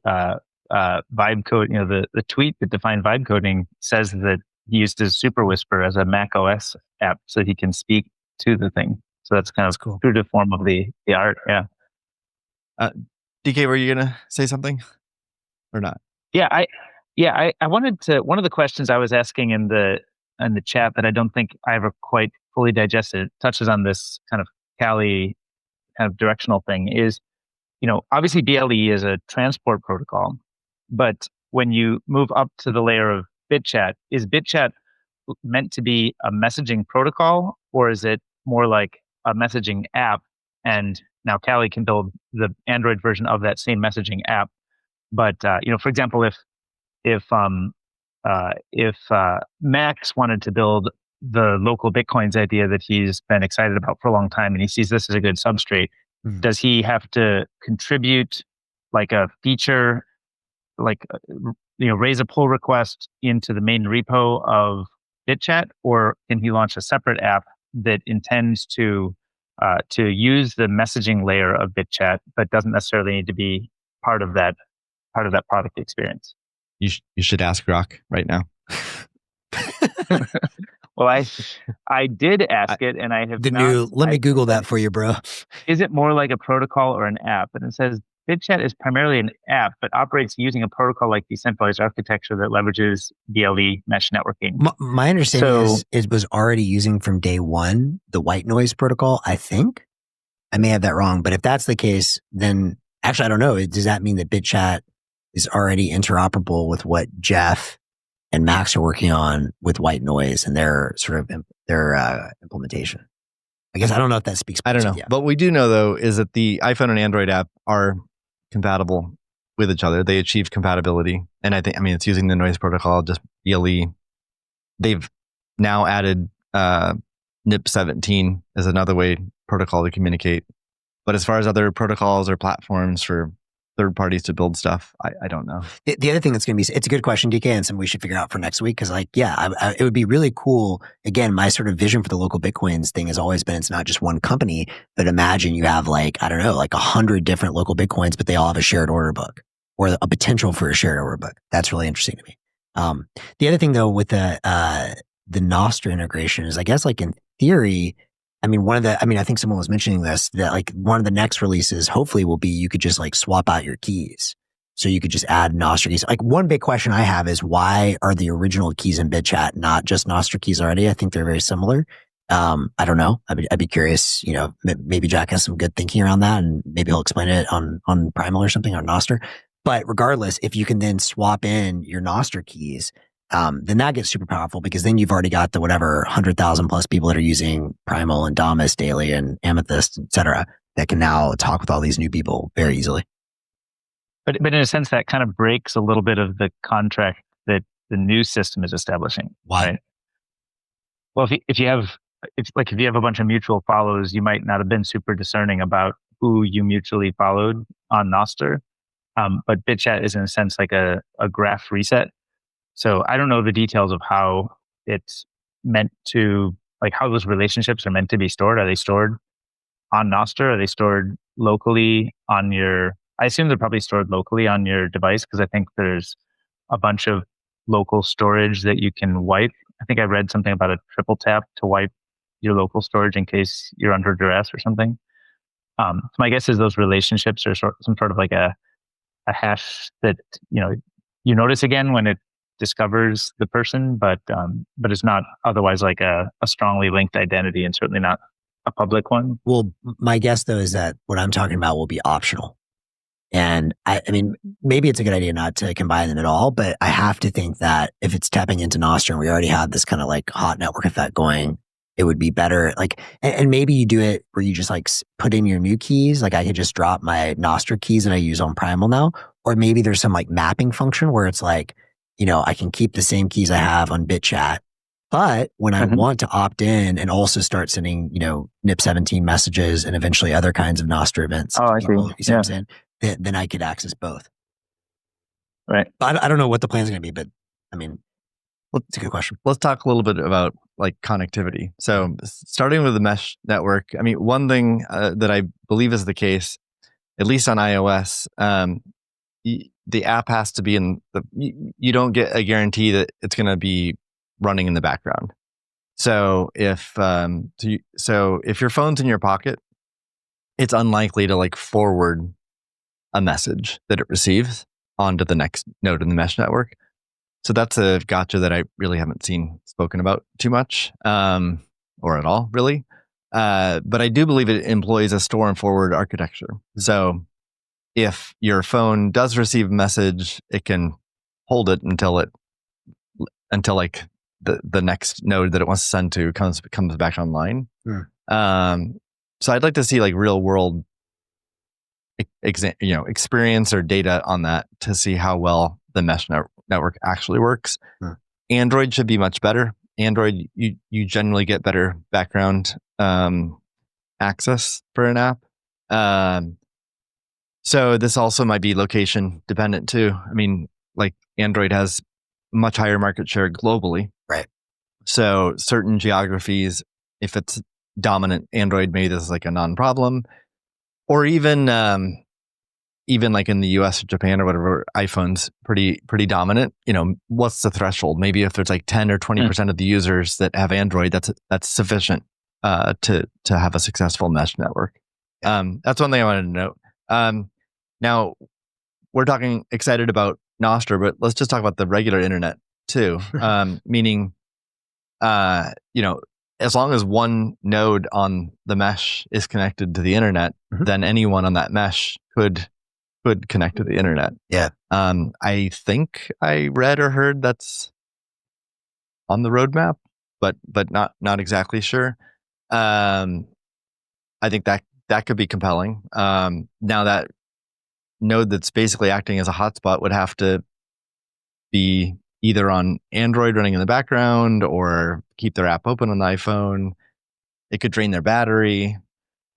vibe code. The tweet that defined vibe coding says that he used his Super Whisper as a Mac OS app so that he can speak to the thing. So that's kind of cool. True to form of the art. Yeah. DK, were you gonna say something or not? I wanted to. One of the questions I was asking in the chat that I don't think I ever quite fully digested touches on this kind of Calle kind of directional thing is, obviously BLE is a transport protocol, but when you move up to the layer of Bitchat, is Bitchat meant to be a messaging protocol, or is it more like a messaging app? And now Calle can build the Android version of that same messaging app. But for example, if Max wanted to build the local Bitcoins idea that he's been excited about for a long time, and he sees this as a good substrate, does he have to contribute like a feature, like raise a pull request into the main repo of Bitchat, or can he launch a separate app that intends to use the messaging layer of Bitchat, but doesn't necessarily need to be part of that product experience? You should ask Rock right now. Well, I did ask it, and I have let me Google that for you, bro. Is it more like a protocol or an app? And it says Bitchat is primarily an app, but operates using a protocol like decentralized architecture that leverages BLE mesh networking. My understanding is it was already using from day one the white noise protocol, I think. I may have that wrong, but if that's the case, then actually, I don't know. Does that mean that Bitchat is already interoperable with what Jeff and Max are working on with white noise and their sort of their implementation? I guess I don't know if that speaks. I don't know. Yet. But what we do know though is that the iPhone and Android app are compatible with each other. They achieve compatibility. And I mean, it's using the noise protocol, just BLE. They've now added NIP17 as another protocol to communicate. But as far as other protocols or platforms for third parties to build stuff, I don't know. The other thing that's going to be, it's a good question, DK, and something we should figure out for next week. Cause it would be really cool. Again, my sort of vision for the local Bitcoins thing has always been, it's not just one company, but imagine you have 100 different local Bitcoins, but they all have a shared order book or a potential for a shared order book. That's really interesting to me. The other thing though, with the Nostr integration is, I guess, in theory, I think someone was mentioning this, that one of the next releases hopefully will be, you could just swap out your keys. So you could just add Nostr keys. One big question I have is, why are the original keys in Bitchat not just Nostr keys already? I think they're very similar. I don't know. I'd be curious, maybe Jack has some good thinking around that, and maybe he'll explain it on Primal or something, on Nostr. But regardless, if you can then swap in your Nostr keys, then that gets super powerful, because then you've already got the 100,000 plus people that are using Primal and Damus daily and Amethyst, et cetera, that can now talk with all these new people very easily. But in a sense, that kind of breaks a little bit of the contract that the new system is establishing. Why? Right? Well, if you have a bunch of mutual follows, you might not have been super discerning about who you mutually followed on Nostr. But Bitchat is in a sense like a graph reset. So I don't know the details of how it's meant to, how those relationships are meant to be stored. Are they stored on Nostr? Are they stored locally on I assume they're probably stored locally on your device, because I think there's a bunch of local storage that you can wipe. I think I read something about a triple tap to wipe your local storage in case you're under duress or something. So my guess is those relationships are some sort of a hash that, you notice again when it discovers the person, but it's not otherwise a strongly linked identity, and certainly not a public one. Well, my guess though is that what I'm talking about will be optional. And I mean, maybe it's a good idea not to combine them at all, but I have to think that if it's tapping into Nostr and we already have this kind of hot network effect going, it would be better. And maybe you do it where you just put in your new keys. I could just drop my Nostr keys that I use on Primal now, or maybe there's some mapping function where it's I can keep the same keys I have on Bitchat, but when I want to opt in and also start sending, NIP17 messages and eventually other kinds of Nostr events, I see. You see what I'm saying? Then I could access both. Right. I don't know what the plan's going to be, but I mean, it's a good question. Let's talk a little bit about connectivity. So starting with the mesh network, I mean, one thing that I believe is the case, at least on iOS, the app has to be you don't get a guarantee that it's going to be running in the background. So if your phone's in your pocket, it's unlikely to forward a message that it receives onto the next node in the mesh network. So that's a gotcha that I really haven't seen spoken about too much, or at all, really. But I do believe it employs a store and forward architecture. So if your phone does receive a message, it can hold it until the next node that it wants to send to comes back online. So I'd like to see real world experience or data on that to see how well the mesh network actually works. Android should be much better. Android, you generally get better background access for an app. So this also might be location dependent too. I mean, Android has much higher market share globally. Right. So certain geographies, if it's dominant Android, maybe this is a non-problem. Or even in the US or Japan or whatever, iPhone's pretty dominant. What's the threshold? Maybe if there's 10 or 20% of the users that have Android, that's sufficient to have a successful mesh network. That's one thing I wanted to note. Now, we're talking excited about Nostr, but let's just talk about the regular internet too. Meaning, as long as one node on the mesh is connected to the internet, then anyone on that mesh could connect to the internet. Yeah. I think I read or heard that's on the roadmap, but not exactly sure. I think that could be compelling. Now that node that's basically acting as a hotspot would have to be either on Android running in the background or keep their app open on the iPhone. It could drain their battery.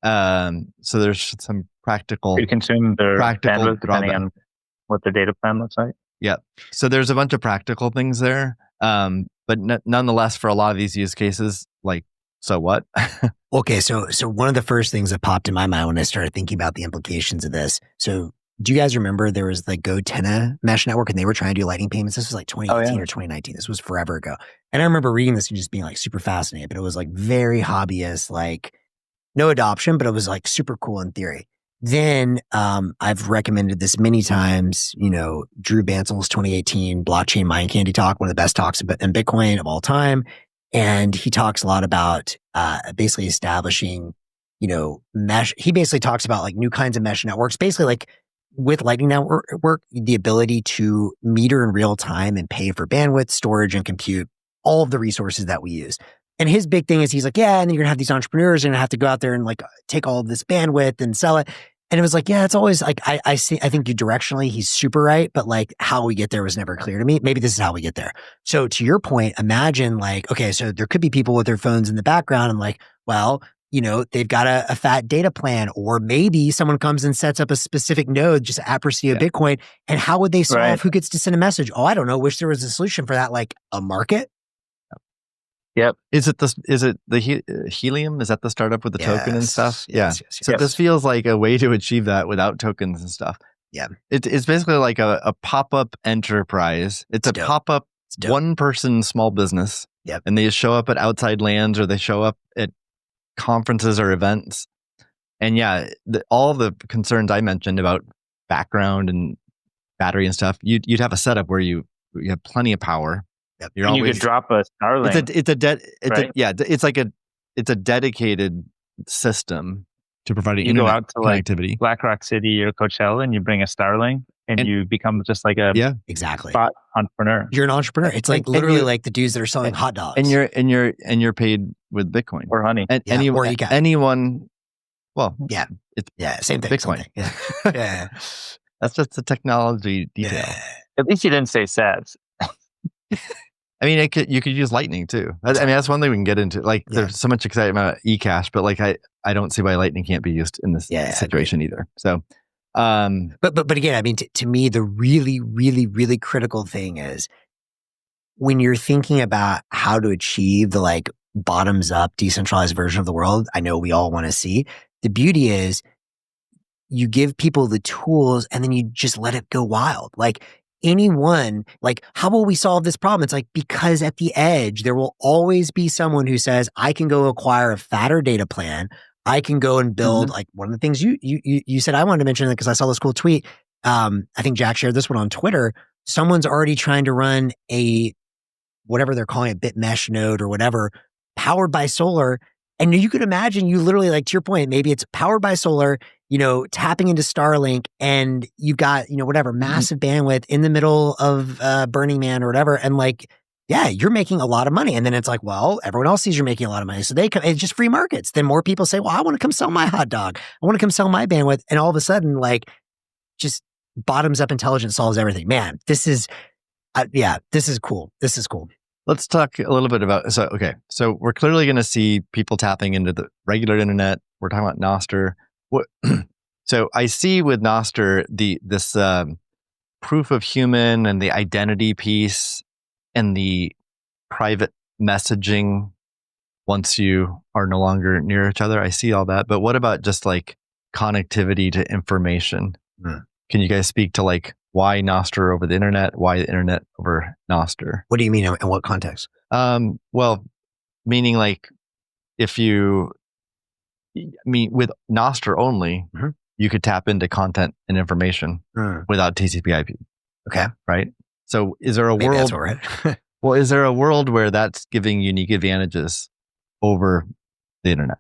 So there's some practical. You consume their bandwidth depending on what their data plan looks like. Yeah. So there's a bunch of practical things there. But nonetheless, for a lot of these use cases, like, so what? Okay. So one of the first things that popped in my mind when I started thinking about the implications of this. So do you guys remember there was the GoTenna mesh network and they were trying to do lightning payments? This was like 2018 or 2019. This was forever ago. And I remember reading this and just being like super fascinated, but it was like very hobbyist, like no adoption, but it was like super cool in theory. Then I've recommended this many times, Drew Bansel's 2018 blockchain mind candy talk, one of the best talks in Bitcoin of all time. And he talks a lot about basically establishing, mesh. He basically talks about like new kinds of mesh networks, basically like with Lightning Network, the ability to meter in real time and pay for bandwidth, storage, and compute all of the resources that we use. And his big thing is he's like, yeah, and then you're gonna have these entrepreneurs and have to go out there and like take all of this bandwidth and sell it. And it was like, yeah, it's always like, I think you directionally, he's super right, but like how we get there was never clear to me. Maybe this is how we get there. So to your point, imagine like, okay, so there could be people with their phones in the background and like, well, they've got a fat data plan, or maybe someone comes and sets up a specific node just at Presidio Bitcoin. And how would they solve who gets to send a message? Oh, I don't know. Wish there was a solution for that, like a market. Yep. Is it the Helium? Is that the startup with the token and stuff? Yes. So this feels like a way to achieve that without tokens and stuff. Yeah. It's basically like a pop-up enterprise. It's a pop-up one-person small business. Yep. And they just show up at outside lands or they show up at conferences or events. And all the concerns I mentioned about background and battery and stuff, you'd have a setup where you have plenty of power. Yep. You could drop a Starlink. It's a dedicated system to providing internet go out to connectivity. Like Black Rock City or Coachella and you bring a Starlink and you become just like a exactly spot entrepreneur. You're an entrepreneur. It's like literally like the dudes that are selling hot dogs. And you're paid with Bitcoin or honey. And anyone. Well, it's same thing. Bitcoin. Same thing. Yeah. That's just a technology detail. Yeah. At least you didn't say Sats. I mean, you could use Lightning too. I mean, that's one thing we can get into. Like, there's so much excitement about eCash, but like, I don't see why Lightning can't be used in this situation either. So, but again, I mean, to me, the really, really, really critical thing is when you're thinking about how to achieve the like bottoms up decentralized version of the world. I know we all want to see. The beauty is you give people the tools and then you just let it go wild. Like, anyone, like, how will we solve this problem? It's like, because at the edge, there will always be someone who says, I can go acquire a fatter data plan. I can go and build like one of the things you said I wanted to mention because I saw this cool tweet. I think Jack shared this one on Twitter. Someone's already trying to run a, whatever they're calling it, bit mesh node or whatever, powered by Saylor. And you could imagine you literally, like to your point, maybe it's powered by Saylor, tapping into Starlink and you've got, whatever, massive bandwidth in the middle of Burning Man or whatever. And like, yeah, you're making a lot of money. And then it's like, well, everyone else sees you're making a lot of money. So they come, it's just free markets. Then more people say, well, I want to come sell my hot dog. I want to come sell my bandwidth. And all of a sudden, like, just bottoms up intelligence solves everything. Man, this is cool. This is cool. Let's talk a little bit about, so we're clearly going to see people tapping into the regular internet. We're talking about Nostr. So I see with Nostr, this proof of human and the identity piece and the private messaging once you are no longer near each other. I see all that. But what about just like connectivity to information? Can you guys speak to like why Nostr over the internet? Why the internet over Nostr? What do you mean? In what context? Well, meaning like with Nostr only, you could tap into content and information without TCP/IP. Okay. Right. So is there a Maybe world? that's right. Well, is there a world where that's giving unique advantages over the internet?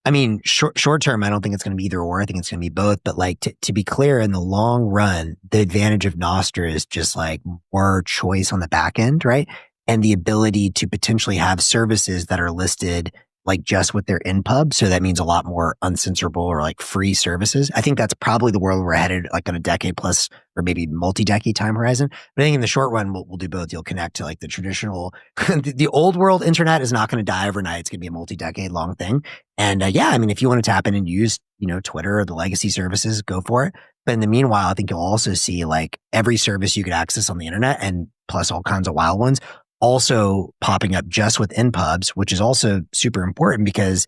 I mean, short term, I don't think it's going to be either or. I think it's going to be both. But like to be clear, in the long run, the advantage of Nostr is just like more choice on the back end, right? And the ability to potentially have services that are listed like just with their in-pub. So that means a lot more uncensorable or like free services. I think that's probably the world we're headed like on a decade plus or maybe multi-decade time horizon. But I think in the short run, we'll do both. You'll connect to like the traditional, the old world internet is not going to die overnight. It's going to be a multi-decade long thing. And yeah, I mean, if you want to tap in and use, Twitter or the legacy services, go for it. But in the meanwhile, I think you'll also see like every service you could access on the internet and plus all kinds of wild ones also popping up just within pubs, which is also super important because,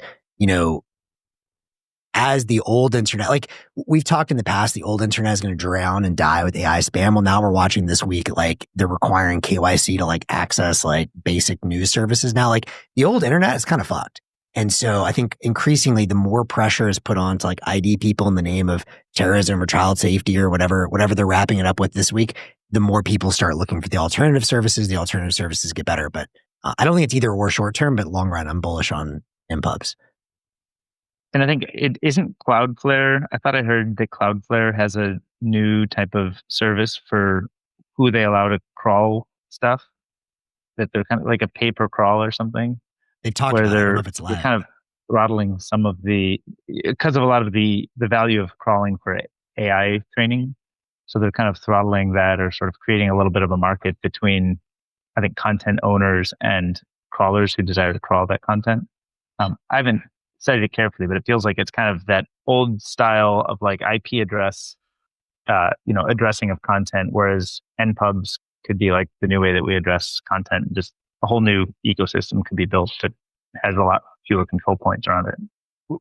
as the old internet, like we've talked in the past, the old internet is going to drown and die with AI spam. Well, now we're watching this week, like they're requiring KYC to like access like basic news services. Now, like the old internet is kind of fucked. And so I think increasingly the more pressure is put on to like ID people in the name of terrorism or child safety or whatever they're wrapping it up with this week, the more people start looking for the alternative services get better. But I don't think it's either or short term, but long run, I'm bullish on MPubs. And I think it isn't Cloudflare. I thought I heard that Cloudflare has a new type of service for who they allow to crawl stuff, that they're kind of like a pay per crawl or something. They talked about it. I don't know if it's live. They're kind of throttling some of because of a lot of the value of crawling for AI training. So they're kind of throttling that or sort of creating a little bit of a market between, I think, content owners and crawlers who desire to crawl that content. I haven't studied it carefully, but it feels like it's kind of that old style of like IP address, addressing of content, whereas NPubs could be like the new way that we address content. Just a whole new ecosystem could be built that has a lot fewer control points around it.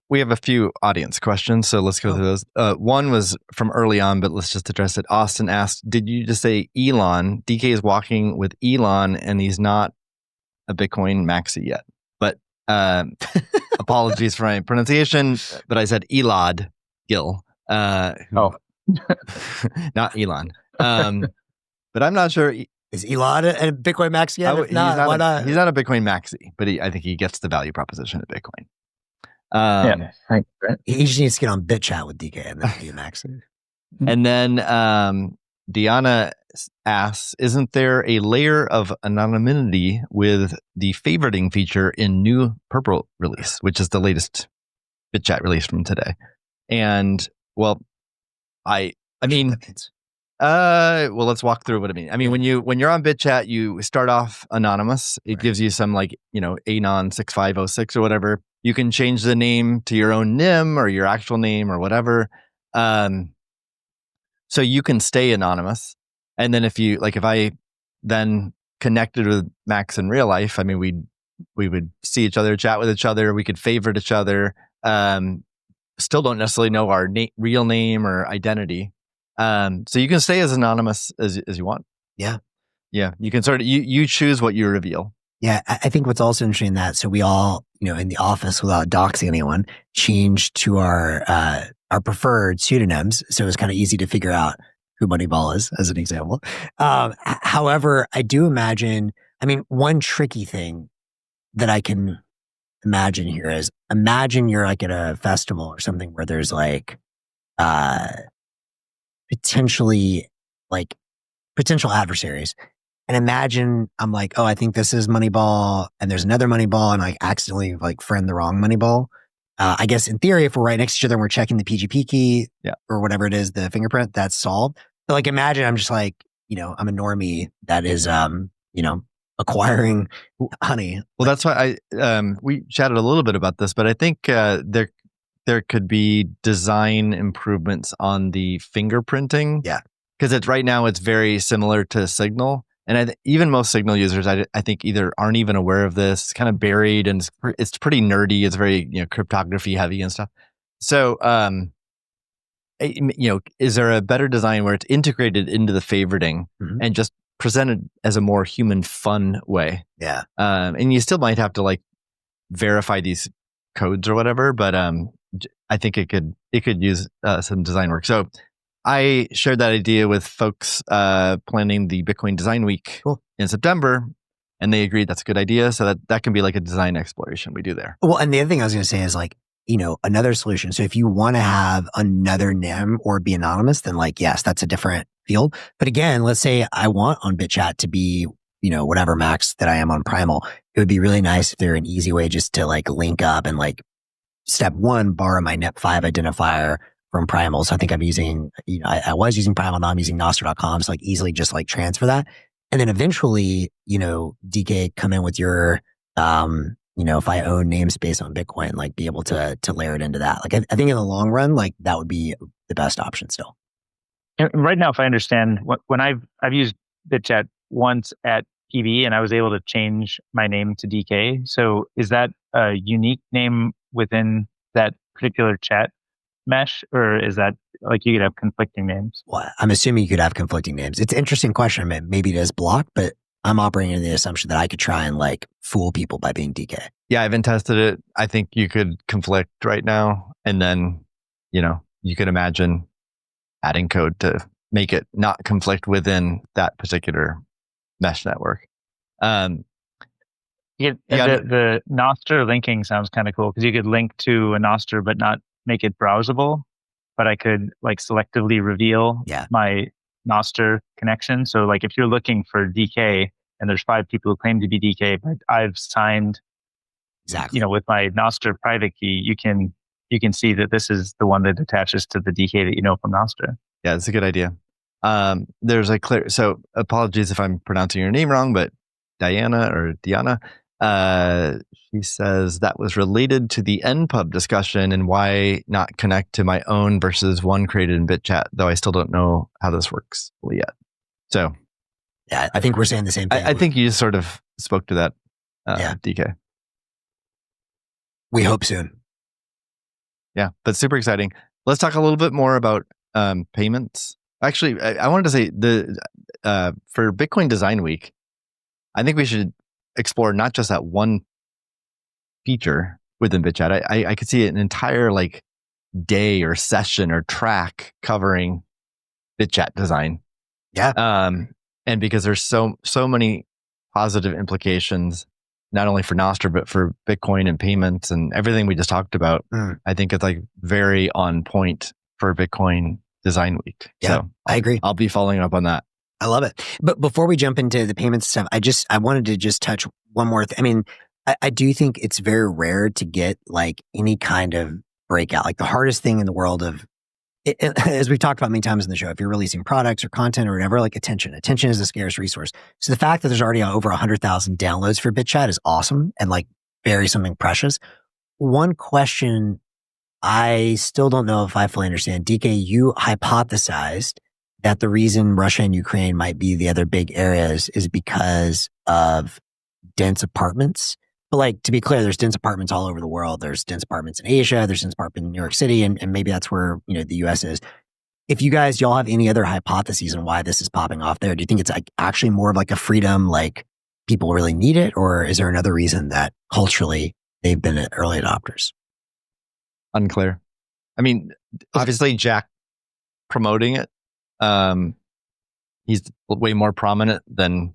We have a few audience questions, so let's go through those. One was from early on, but let's just address it. Austin asked, did you just say Elon? DK is walking with Elon, and he's not a Bitcoin maxi yet. But apologies for my pronunciation, but I said Elad Gil. Not Elon. But I'm not sure. Is Elon a Bitcoin maxi yet? If not, why not? He's not a Bitcoin maxi, but I think he gets the value proposition of Bitcoin. Thanks, Brent. He just needs to get on BitChat with DK and then be a maxi. And then Diana asks, isn't there a layer of anonymity with the favoriting feature in new Purple release, which is the latest BitChat release from today? And well, I mean, well, let's walk through what it means. I mean, when you're on BitChat, you start off anonymous. It gives you some like, Anon 6506 or whatever. You can change the name to your own NIM or your actual name or whatever. So you can stay anonymous. And then if I then connected with Max in real life, I mean, we would see each other, chat with each other. We could favorite each other. Still don't necessarily know our real name or identity. So you can stay as anonymous as you want. Yeah. Yeah. You can you choose what you reveal. Yeah. I think what's also interesting in that, so we all, in the office without doxing anyone, changed to our preferred pseudonyms. So it was kind of easy to figure out who Moneyball is, as an example. However, I do imagine, one tricky thing that I can imagine here is imagine you're like at a festival or something where there's like, potential adversaries. And imagine I'm like, oh, I think this is Moneyball and there's another Moneyball and I accidentally like friend the wrong Moneyball. I guess in theory, if we're right next to each other and we're checking the PGP key or whatever it is, the fingerprint, that's solved. But like, imagine I'm just like, I'm a normie that is, acquiring honey. Well, that's why we chatted a little bit about this, but I think there could be design improvements on the fingerprinting. Yeah. Because right now it's very similar to Signal. And even most Signal users, I think either aren't even aware of this. It's kind of buried and it's pretty nerdy. It's very cryptography heavy and stuff. So, is there a better design where it's integrated into the favoriting and just presented as a more human, fun way? Yeah. And you still might have to like verify these codes or whatever, but I think it could use some design work. So I shared that idea with folks planning the Bitcoin Design Week in September, and they agreed that's a good idea. So that can be like a design exploration we do there. Well, and the other thing I was going to say is like, another solution. So if you want to have another NIM or be anonymous, then like, yes, that's a different field. But again, let's say I want on Bitchat to be, whatever max that I am on Primal. It would be really nice if there an easy way just to like link up and like step one, borrow my NIP5 identifier from Primal. So I think I'm using, I was using Primal, now I'm using Nostr.com. So like easily just like transfer that. And then eventually, DK come in with your, if I own namespace on Bitcoin, like be able to layer it into that. Like I think in the long run, like that would be the best option still. And right now, if I understand, when I've used Bitchat once at PB and I was able to change my name to DK. So is that a unique name within that particular chat mesh, or is that like you could have conflicting names? Well, I'm assuming you could have conflicting names. It's an interesting question. I mean, maybe it is blocked, but I'm operating in the assumption that I could try and like fool people by being DK. Yeah, I haven't tested it. I think you could conflict right now, and then you could imagine adding code to make it not conflict within that particular mesh network. The Nostr linking sounds kind of cool because you could link to a Nostr but not make it browsable. But I could like selectively reveal my Nostr connection. So like if you're looking for DK and there's 5 people who claim to be DK, but I've signed with my Nostr private key, you can see that this is the one that attaches to the DK that you know from Nostr. Yeah, it's a good idea. There's a clear, so apologies if I'm pronouncing your name wrong, but Diana, she says that was related to the NPub discussion and why not connect to my own versus one created in Bitchat, though I still don't know how this works fully yet. So yeah, I think we're saying the same thing. I think you just sort of spoke to that, DK. We hope soon. Yeah, but super exciting. Let's talk a little bit more about payments. Actually, I wanted to say for Bitcoin Design Week, I think we should explore not just that one feature within Bitchat. I could see an entire like day or session or track covering Bitchat design. Yeah. And because there's so many positive implications, not only for Nostr, but for Bitcoin and payments and everything we just talked about. I think it's like very on point for Bitcoin Design Week. Yeah, so I agree. I'll be following up on that. I love it. But before we jump into the payments stuff, I wanted to just touch one more thing. I mean, I do think it's very rare to get like any kind of breakout. Like the hardest thing in the world of, as we've talked about many times in the show, if you're releasing products or content or whatever, like attention is a scarce resource. So the fact that there's already over 100,000 downloads for Bitchat is awesome and like very something precious. One question I still don't know if I fully understand. DK, you hypothesized that the reason Russia and Ukraine might be the other big areas is because of dense apartments. But like, to be clear, there's dense apartments all over the world. There's dense apartments in Asia. There's dense apartments in New York City. And maybe that's where, the US is. If y'all have any other hypotheses on why this is popping off there, do you think it's like actually more of like a freedom, like people really need it? Or is there another reason that culturally they've been early adopters? Unclear. I mean, obviously Jack promoting it. He's way more prominent than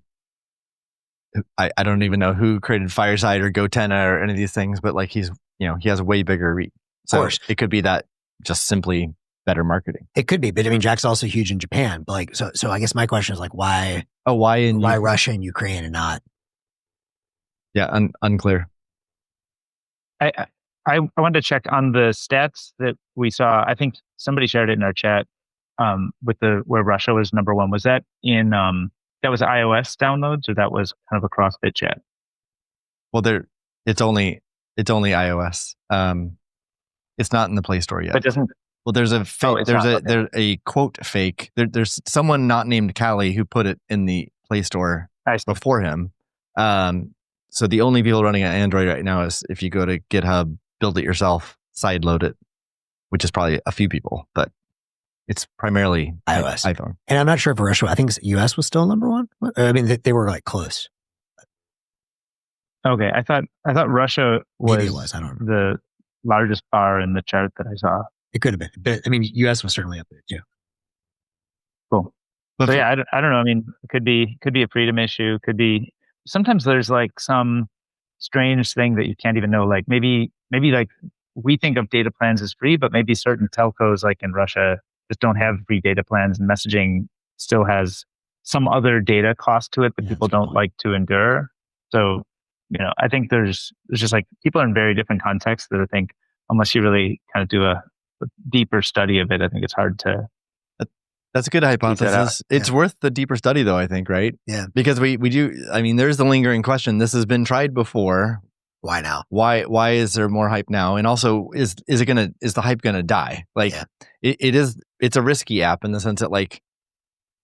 I don't even know who created Fireside or GoTenna or any of these things, but like he's, he has a way bigger reach. So it could be that just simply better marketing. It could be, but I mean, Jack's also huge in Japan. But like, so I guess my question is like, why Russia and Ukraine and not? Yeah, unclear. I wanted to check on the stats that we saw. I think somebody shared it in our chat with where Russia was number one. Was that in that was iOS downloads, or that was kind of across Bitchat? Well, it's only iOS. It's not in the Play Store yet. But doesn't. Well, there's a fake. There's a quote fake. There's someone not named Calle who put it in the Play Store before him. So the only people running on Android right now is if you go to GitHub, build it yourself, sideload it, which is probably a few people, but it's primarily iOS, iPhone. And I'm not sure if Russia. I think US was still number one. I mean, they were like close. Okay, I thought Russia was, Maybe it was. I don't know. largest bar in the chart that I saw. It could have been, but I mean, US was certainly up there too. Cool. But So yeah, I don't know. I mean, it could be a freedom issue. Could be, sometimes there's like some strange thing that you can't even know. Like maybe like we think of data plans as free, but maybe certain telcos like in Russia just don't have free data plans, and messaging still has some other data cost to it that people don't like to endure. So, I think there's just like people are in very different contexts that I think unless you really kind of do a deeper study of it, I think it's hard to. That's a good hypothesis. It's worth the deeper study though, I think, right? Yeah. Because we do, I mean, there's the lingering question. This has been tried before. Why now? Why is there more hype now? And also, is the hype gonna die? Like it's a risky app in the sense that like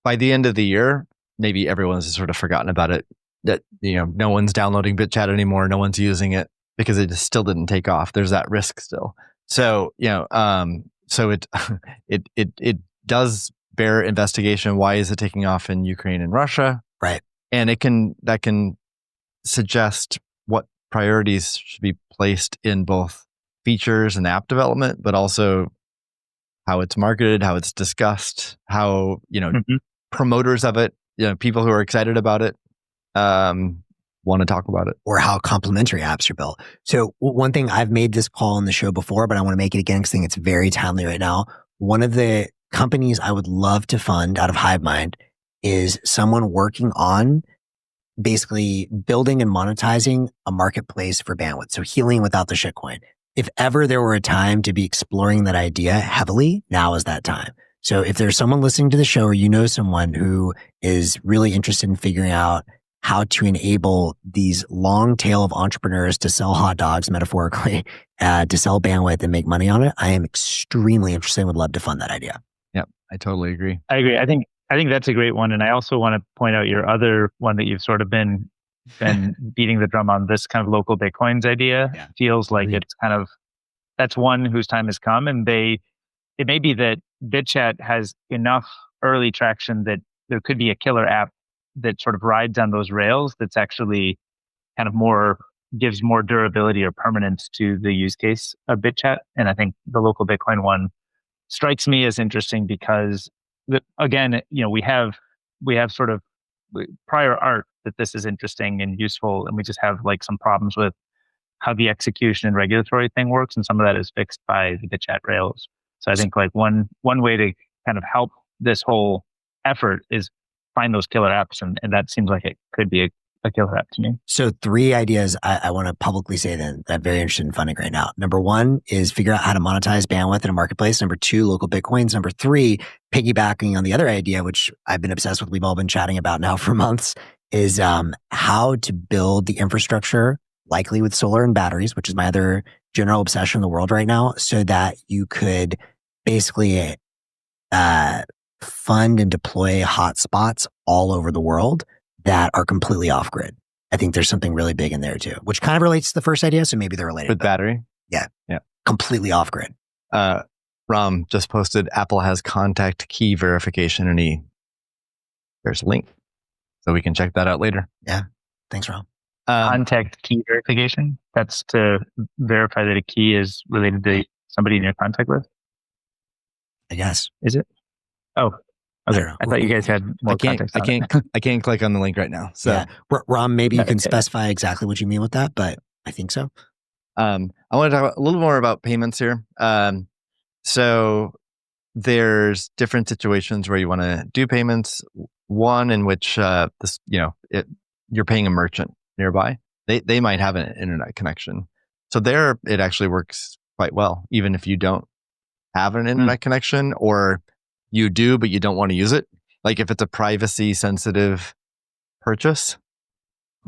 by the end of the year, maybe everyone's sort of forgotten about it. That no one's downloading Bitchat anymore, no one's using it because it just still didn't take off. There's that risk still. So so it does bear investigation. Why is it taking off in Ukraine and Russia? Right. And that can suggest what priorities should be placed in both features and app development, but also how it's marketed, how it's discussed, how promoters of it, people who are excited about it, want to talk about it, or how complementary apps are built. So one thing, I've made this call on the show before, but I want to make it again because I think it's very timely right now. One of the companies I would love to fund out of HiveMind is someone working on basically building and monetizing a marketplace for bandwidth. So Helium without the shitcoin. If ever there were a time to be exploring that idea heavily, now is that time. So if there's someone listening to the show or someone who is really interested in figuring out how to enable these long tail of entrepreneurs to sell hot dogs, metaphorically, to sell bandwidth and make money on it, I am extremely interested and would love to fund that idea. Yep, I totally agree. I agree. I think that's a great one. And I also want to point out your other one that you've sort of been beating the drum on, this kind of local Bitcoins idea. Yeah. Feels like it's kind of, that's one whose time has come. And it may be that Bitchat has enough early traction that there could be a killer app that sort of rides on those rails that's actually kind of gives more durability or permanence to the use case of Bitchat. And I think the local Bitcoin one strikes me as interesting because again, we have sort of prior art that this is interesting and useful, and we just have like some problems with how the execution and regulatory thing works, and some of that is fixed by the Bitchat rails. So I think like one way to kind of help this whole effort is find those killer apps, and that seems like it could be a killer app to me. So 3 ideas I want to publicly say then that I'm very interested in funding right now. Number 1 is figure out how to monetize bandwidth in a marketplace. Number 2, local Bitcoins. Number 3, piggybacking on the other idea, which I've been obsessed with, we've all been chatting about now for months, is how to build the infrastructure, likely with solar and batteries, which is my other general obsession in the world right now, so that you could basically fund and deploy hotspots all over the world that are completely off grid. I think there's something really big in there too, which kind of relates to the first idea. So maybe they're related. With battery? Yeah. Yeah. Completely off grid. Ram just posted Apple has contact key verification in E. There's a link. So we can check that out later. Yeah. Thanks, Ram. Contact key verification. That's to verify that a key is related to somebody in your contact list. I guess. Is it? Oh, okay. I thought you guys had more context. I can't click on the link right now. So, yeah. Ram, maybe you can specify exactly what you mean with that, but I think so. I want to talk a little more about payments here. So there's different situations where you want to do payments. One in which you're paying a merchant nearby. They might have an internet connection. So there it actually works quite well, even if you don't have an internet connection, or you do, but you don't want to use it. Like if it's a privacy sensitive purchase,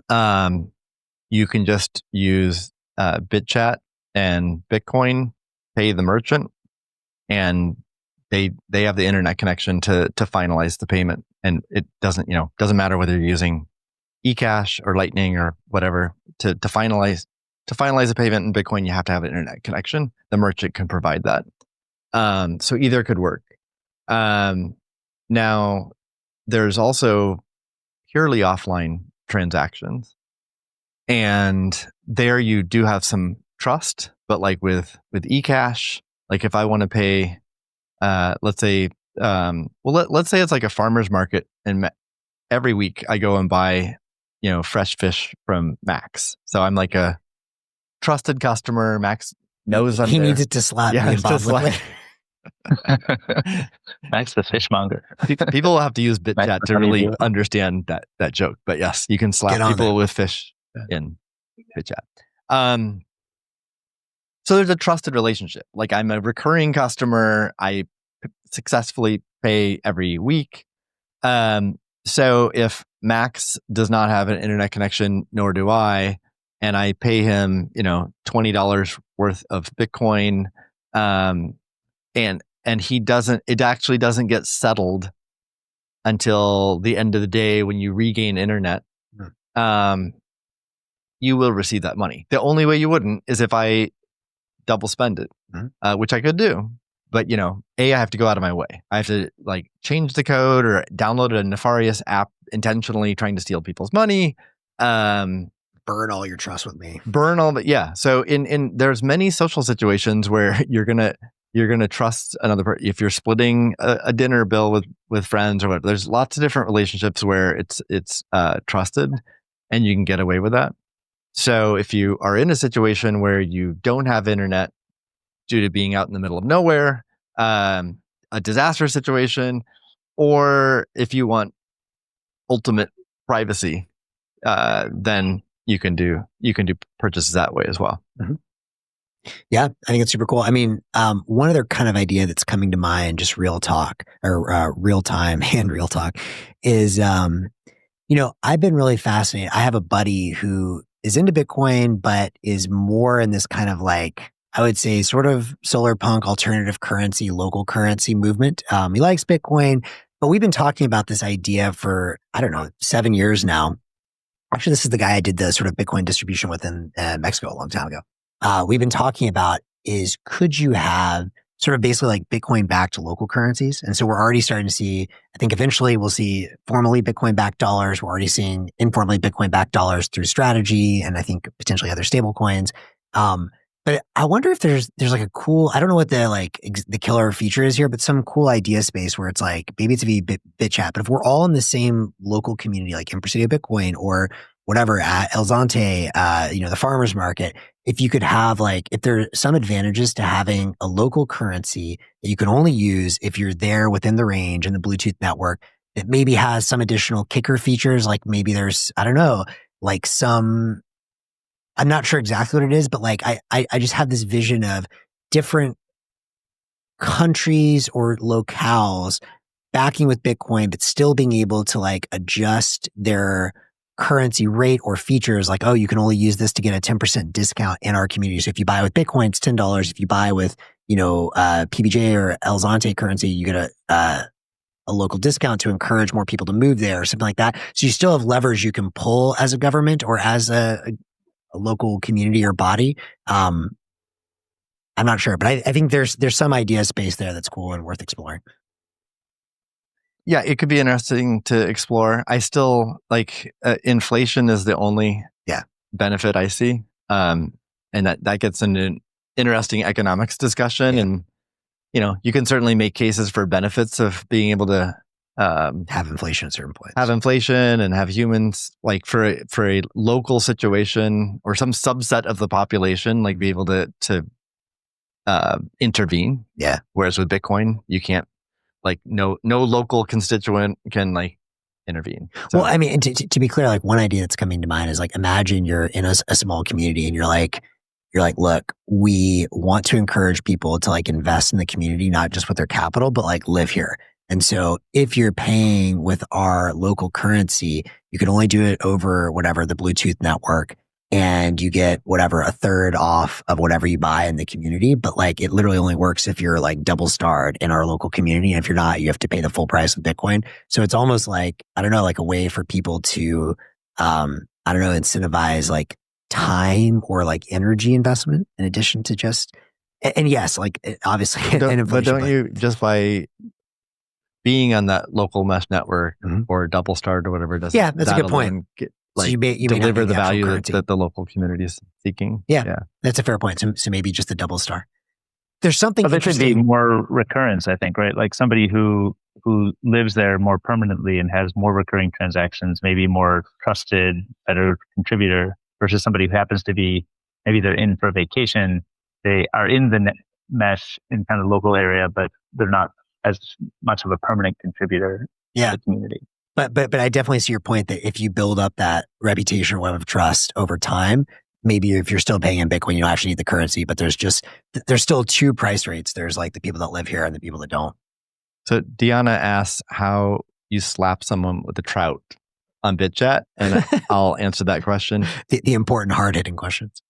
you can just use Bitchat and Bitcoin, pay the merchant, and they have the internet connection to finalize the payment. And it doesn't matter whether you're using eCash or Lightning or whatever to finalize a payment in Bitcoin. You have to have an internet connection. The merchant can provide that. So either could work. Now there's also purely offline transactions, and there you do have some trust but like with eCash, like if I want to pay, let's say, let's say it's like a farmer's market, and every week I go and buy, fresh fish from Max. So I'm like a trusted customer. Max knows I'm He there. needs it to slap me and Bob Liquid. Max the fishmonger. People will have to use Bitchat Max, to really understand that joke. But yes, you can slap people with fish in Bitchat. So there's a trusted relationship. Like I'm a recurring customer. I successfully pay every week. So if Max does not have an internet connection, nor do I, and I pay him, $20 worth of Bitcoin, and he doesn't, it actually doesn't get settled until the end of the day when you regain internet, you will receive that money. The only way you wouldn't is if I double spend it, which I could do. But, I have to go out of my way. I have to like change the code or download a nefarious app intentionally trying to steal people's money. Burn all your trust with me. Burn all the, yeah. So there's many social situations where you're going to trust another person. If you're splitting a dinner bill with friends or whatever, there's lots of different relationships where it's trusted and you can get away with that. So if you are in a situation where you don't have internet due to being out in the middle of nowhere, a disaster situation, or if you want ultimate privacy, then you can do purchases that way as well. Mm-hmm. Yeah, I think it's super cool. I mean, one other kind of idea that's coming to mind, just real talk or real time and real talk, is I've been really fascinated. I have a buddy who is into Bitcoin, but is more in this kind of like, I would say, sort of solar punk alternative currency, local currency movement. He likes Bitcoin, but we've been talking about this idea for, 7 years now. Actually, this is the guy I did the sort of Bitcoin distribution with in Mexico a long time ago. We've been talking about is, could you have sort of basically like Bitcoin backed local currencies? And so we're already starting to see, I think eventually we'll see formally Bitcoin backed dollars. We're already seeing informally Bitcoin backed dollars through Strategy and I think potentially other stable coins. But I wonder if there's like a cool, I don't know what the killer feature is here, but some cool idea space where it's like, maybe it's a Bitchat, but if we're all in the same local community, like in Presidio Bitcoin or whatever at El Zonte, the farmer's market, if you could have if there are some advantages to having a local currency that you can only use if you're there within the range in the Bluetooth network, that maybe has some additional kicker features, like maybe there's, I'm not sure exactly what it is, but I just have this vision of different countries or locales backing with Bitcoin, but still being able to adjust their currency rate or features, like, oh, you can only use this to get a 10% discount in our community. So if you buy with Bitcoin, it's $10. If you buy with, PBJ or El Zonte currency, you get a local discount to encourage more people to move there or something like that. So you still have levers you can pull as a government or as a local community or body. I'm not sure, but I think there's some idea space there that's cool and worth exploring. Yeah, it could be interesting to explore. I still inflation is the only benefit I see. And that gets into an interesting economics discussion. And, you can certainly make cases for benefits of being able to have inflation at certain points. Have inflation and have humans for a local situation or some subset of the population, be able to intervene. Yeah. Whereas with Bitcoin, you can't. No local constituent can intervene. So. Well, I mean, to be clear, one idea that's coming to mind is imagine you're in a small community and you're like, look, we want to encourage people to invest in the community, not just with their capital, but live here. And so if you're paying with our local currency, you can only do it over whatever the Bluetooth network. And you get whatever, a third off of whatever you buy in the community. But it literally only works if you're double starred in our local community. And if you're not, you have to pay the full price of Bitcoin. So it's almost a way for people to, incentivize time or energy investment in addition to just, and yes, obviously. But don't you just by being on that local mesh network or double starred or whatever it does? Yeah, that's a good point. like you may not deliver need the actual value currency. that the local community is seeking. Yeah. That's a fair point. So maybe just a double star. There's something But there should be interesting. more recurrence, I think, right? Like somebody who lives there more permanently and has more recurring transactions, maybe more trusted, better contributor versus somebody who happens to be, maybe they're in for a vacation. They are in the mesh in kind of local area, but they're not as much of a permanent contributor to the community. But I definitely see your point that if you build up that reputation web of trust over time, maybe if you're still paying in Bitcoin, you don't actually need the currency, but there's still two price rates. There's like the people that live here and the people that don't. So Deanna asks how you slap someone with a trout on BitChat, and I'll answer that question. The important hard-hitting questions.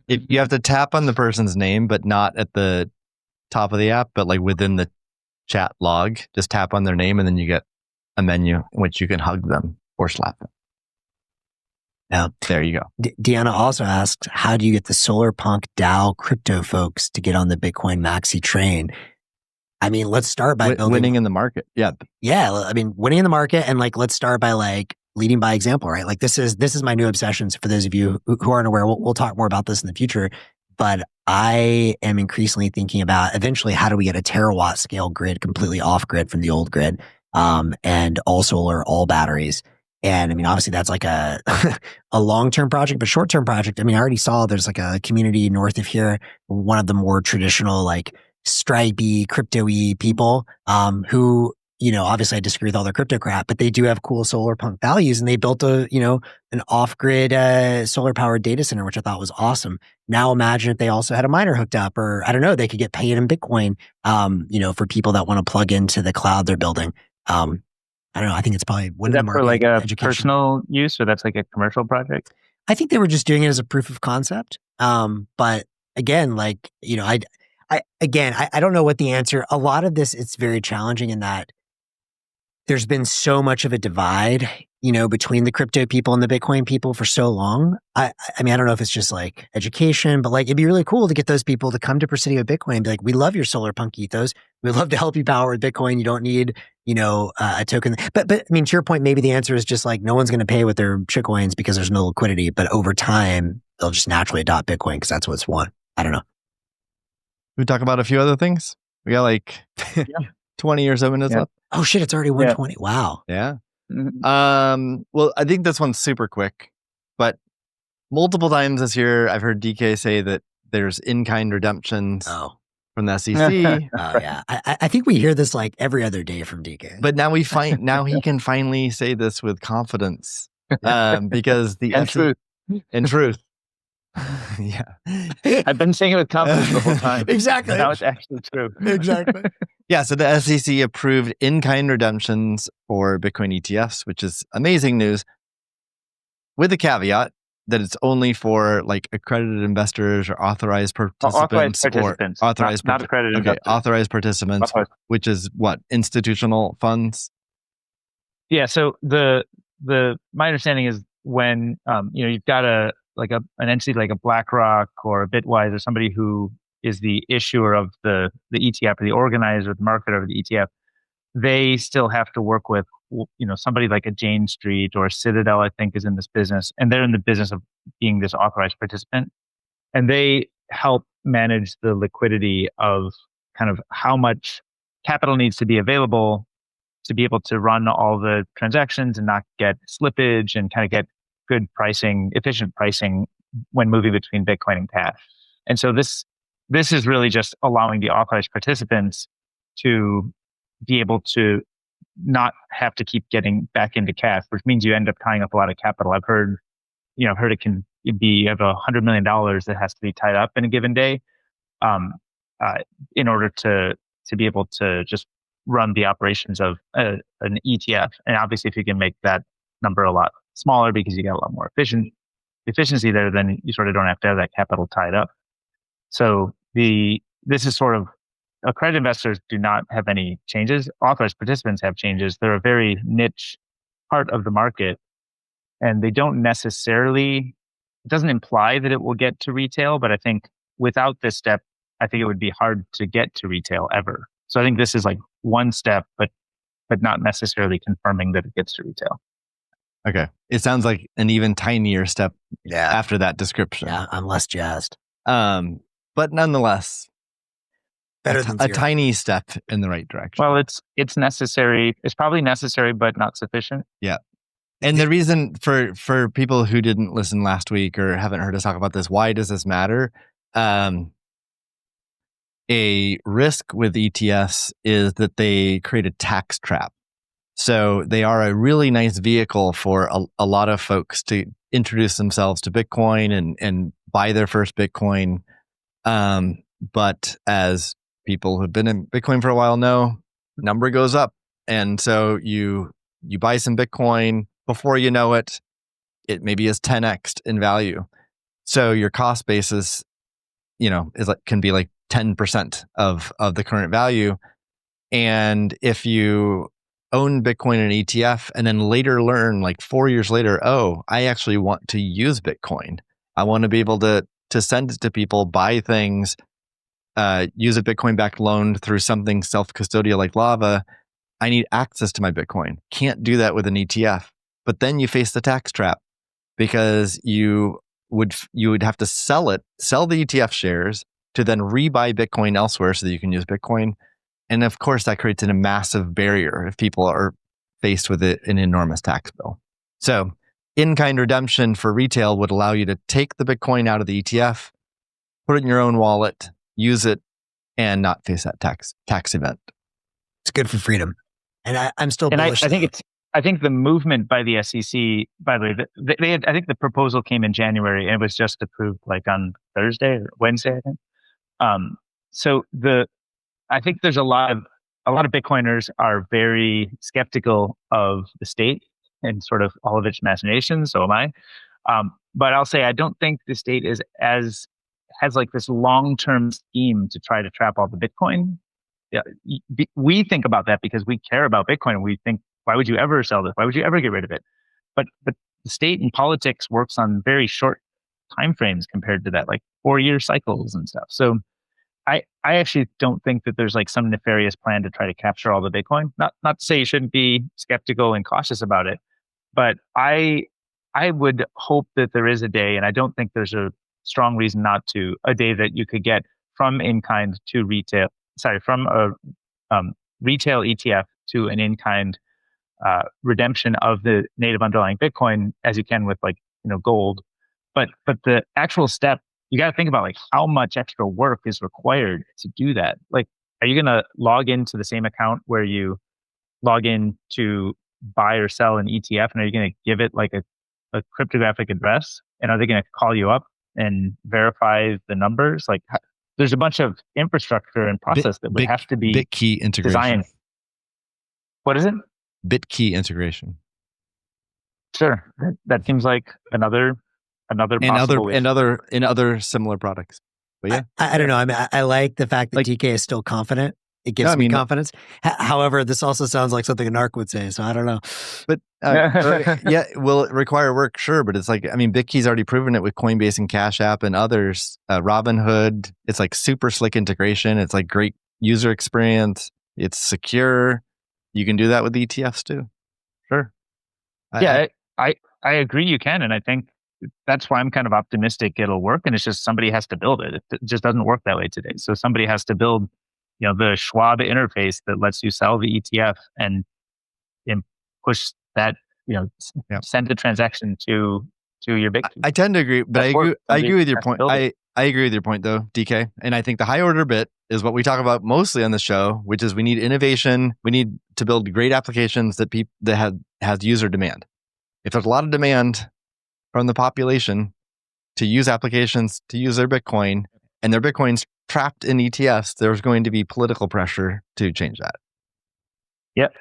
If you have to tap on the person's name, but not at the top of the app, but like within the chat log, just tap on their name and then you get a menu in which you can hug them or slap them. Yeah. There you go. Deanna also asks, how do you get the SolarPunk DAO crypto folks to get on the Bitcoin maxi train? I mean, let's start by winning in the market. Yeah. Yeah. I mean, winning in the market, and like, let's start by like leading by example, right? Like this is my new obsession. So for those of you who aren't aware, we'll talk more about this in the future, but I am increasingly thinking about eventually how do we get a terawatt scale grid completely off grid from the old grid, and all solar, all batteries. And I mean, obviously that's like a long-term project, but short-term project. I mean, I already saw there's like a community north of here, one of the more traditional, like stripey, crypto-y people, who, you know, obviously I disagree with all their crypto crap, but they do have cool solar punk values, and they built an off-grid, solar powered data center, which I thought was awesome. Now imagine if they also had a miner hooked up, or I don't know, they could get paid in Bitcoin, for people that want to plug into the cloud they're building. I don't know. I think it's probably Is that for like a personal use, or that's like a commercial project? I think they were just doing it as a proof of concept. But again, like, you know, I don't know what the answer. A lot of this, it's very challenging in that there's been so much of a divide, you know, between the crypto people and the Bitcoin people for so long. I mean, I don't know if it's just like education, but like, it'd be really cool to get those people to come to Presidio Bitcoin and be like, we love your solar punk ethos. We'd love to help you power with Bitcoin. You don't need, a token. But I mean, to your point, maybe the answer is just like, no one's going to pay with their shitcoins because there's no liquidity, but over time they'll just naturally adopt Bitcoin because that's what's won. I don't know. We talk about a few other things. We got like 20 or so minutes left. Oh shit, it's already 1:20. Yeah. Wow. Yeah. Well, I think this one's super quick, but multiple times this year, I've heard DK say that there's in-kind redemptions from the SEC. Oh yeah. I think we hear this like every other day from DK. But now he can finally say this with confidence, because the SEC, in truth. Yeah. I've been saying it with confidence the whole time. Exactly. Now it's actually true. Exactly. Yeah. So the SEC approved in-kind redemptions for Bitcoin ETFs, which is amazing news, with a caveat that it's only for like accredited investors or authorized participants. Not accredited investors. Authorized participants, which is what? Institutional funds? Yeah. So my understanding is when, you've got an entity like a BlackRock or a Bitwise or somebody who is the issuer of the ETF, or the organizer, the marketer of the ETF, they still have to work with, somebody like a Jane Street or Citadel, I think, is in this business, and they're in the business of being this authorized participant. And they help manage the liquidity of kind of how much capital needs to be available to be able to run all the transactions and not get slippage, and kind of get good pricing, efficient pricing when moving between Bitcoin and cash. And so this is really just allowing the authorized participants to be able to not have to keep getting back into cash, which means you end up tying up a lot of capital. I've heard it can be, you have $100 million that has to be tied up in a given day, in order to be able to just run the operations of an ETF. And obviously, if you can make that number a lot smaller because you get a lot more efficiency there, then you sort of don't have to have that capital tied up. So this is sort of, accredited investors do not have any changes. Authorized participants have changes. They're a very niche part of the market, and they don't necessarily, it doesn't imply that it will get to retail, but I think without this step, I think it would be hard to get to retail ever. So I think this is like one step, but not necessarily confirming that it gets to retail. Okay. It sounds like an even tinier step Yeah. after that description. Yeah, I'm less jazzed. But nonetheless, Better than a zero. tiny step in the right direction. Well, it's necessary. It's probably necessary, but not sufficient. Yeah. And the reason for people who didn't listen last week or haven't heard us talk about this, why does this matter? A risk with ETFs is that they create a tax trap. So they are a really nice vehicle for a lot of folks to introduce themselves to Bitcoin and buy their first Bitcoin. But as people who've been in Bitcoin for a while know, number goes up. And so you buy some Bitcoin, before you know it, it maybe is 10x in value. So your cost basis, can be like 10% of the current value. And if you own Bitcoin in an ETF and then later learn, like 4 years later, oh, I actually want to use Bitcoin. I want to be able to send it to people, buy things, use a Bitcoin-backed loan through something self-custodial like Lava. I need access to my Bitcoin. Can't do that with an ETF. But then you face the tax trap because you would have to sell the ETF shares to then rebuy Bitcoin elsewhere so that you can use Bitcoin. And of course, that creates a massive barrier if people are faced with an enormous tax bill. So in-kind redemption for retail would allow you to take the Bitcoin out of the ETF, put it in your own wallet, use it, and not face that tax event. It's good for freedom. And I'm still and bullish. I think the movement by the SEC, by the way, I think the proposal came in January and it was just approved like on Thursday or Wednesday, I think. I think there's a lot of Bitcoiners are very skeptical of the state and sort of all of its machinations. So am I. But I'll say I don't think the state has like this long-term scheme to try to trap all the Bitcoin. Yeah, we think about that because we care about Bitcoin. We think, why would you ever sell this? Why would you ever get rid of it? But the state and politics works on very short timeframes compared to that, like 4-year cycles and stuff. So I actually don't think that there's like some nefarious plan to try to capture all the Bitcoin. Not to say you shouldn't be skeptical and cautious about it, but I would hope that there is a day, and I don't think there's a strong reason not to, a day that you could get from in-kind to retail. Sorry, from a retail ETF to an in-kind redemption of the native underlying Bitcoin, as you can with like gold. But the actual step, you got to think about like how much extra work is required to do that. Like, are you going to log into the same account where you log in to buy or sell an ETF, and are you going to give it like a cryptographic address? And are they going to call you up and verify the numbers? Like, there's a bunch of infrastructure and process that would have to be BitKey integration. Designed. What is it? BitKey integration. Sure, that seems like another possible and other similar products. But yeah, I don't know. I mean, I like the fact that DK is still confident. It gives me confidence. However, this also sounds like something a narc would say, so I don't know. But will it require work? Sure, but it's like, BitKey's already proven it with Coinbase and Cash App and others. Robinhood, it's like super slick integration. It's like great user experience. It's secure. You can do that with ETFs too. Sure. I agree you can, and I think that's why I'm kind of optimistic it'll work. And it's just somebody has to build it. It just doesn't work that way today. So somebody has to build the Schwab interface that lets you sell the ETF and push that, send a transaction to your Bitcoin. I tend to agree, but I agree with your point. I agree with your point though, DK. And I think the high order bit is what we talk about mostly on the show, which is we need innovation. We need to build great applications that has user demand. If there's a lot of demand from the population to use applications, to use their Bitcoin, and their Bitcoin's trapped in ETFs, there's going to be political pressure to change that. Yep.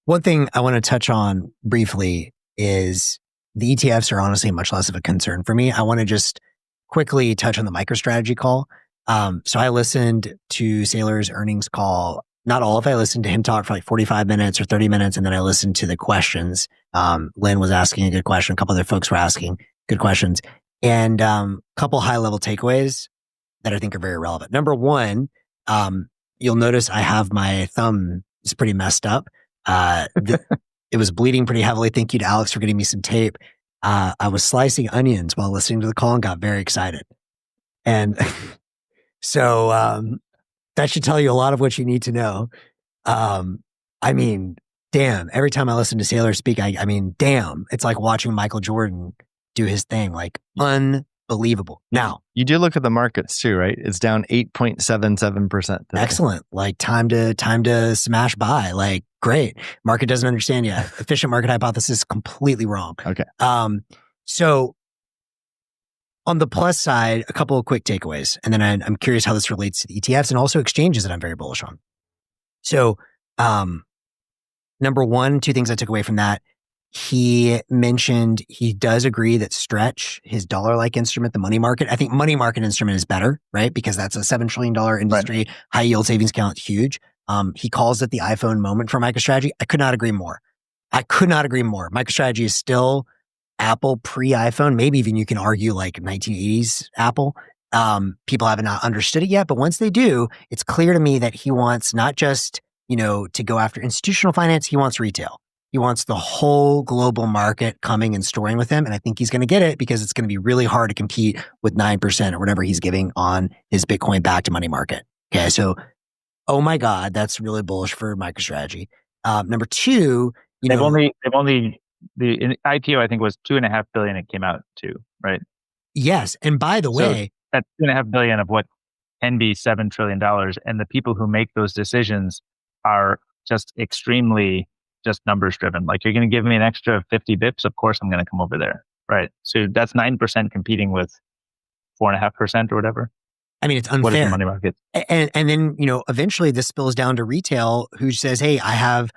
One thing I want to touch on briefly is the ETFs are honestly much less of a concern for me. I want to just quickly touch on the MicroStrategy call. So I listened to Saylor's earnings call. Not all of it. I listened to him talk for like 45 minutes or 30 minutes, and then I listened to the questions. Lyn was asking a good question. A couple other folks were asking good questions. And a couple high-level takeaways that I think are very relevant. Number one, you'll notice I have my thumb is pretty messed up. It was bleeding pretty heavily. Thank you to Alex for getting me some tape. I was slicing onions while listening to the call and got very excited. And so that should tell you a lot of what you need to know. I mean, damn, every time I listen to Saylor speak, I mean, damn, it's like watching Michael Jordan do his thing, like unbelievable. Now, you do look at the markets too, right? It's down 8.77%. Excellent. Like time to smash buy. Like great. Market doesn't understand yet. Efficient market hypothesis completely wrong. Okay. So on the plus side, a couple of quick takeaways, and then I'm curious how this relates to the ETFs and also exchanges that I'm very bullish on. So, number one, two things I took away from that. He mentioned he does agree that Stretch, his dollar-like instrument, the money market, I think money market instrument is better, right? Because that's a $7 trillion industry, right. High yield savings account, huge. He calls it the iPhone moment for MicroStrategy. I could not agree more. MicroStrategy is still Apple pre-iPhone. Maybe even you can argue like 1980s Apple. People haven't not understood it yet, but once they do, it's clear to me that he wants not just, to go after institutional finance, he wants retail. He wants the whole global market coming and storing with him. And I think he's going to get it because it's going to be really hard to compete with 9% or whatever he's giving on his Bitcoin back to money market. Okay. So, oh my God, that's really bullish for MicroStrategy. Number two, the IPO, I think, was $2.5 billion it came out to, right? Yes. And by the way, that's $2.5 billion of what can be $7 trillion. And the people who make those decisions are just extremely just numbers driven. Like, you're going to give me an extra 50 bips. Of course, I'm going to come over there. Right. So that's 9% competing with 4.5% or whatever. I mean, it's unfair. What is the money market? And then, eventually this spills down to retail who says, hey, I have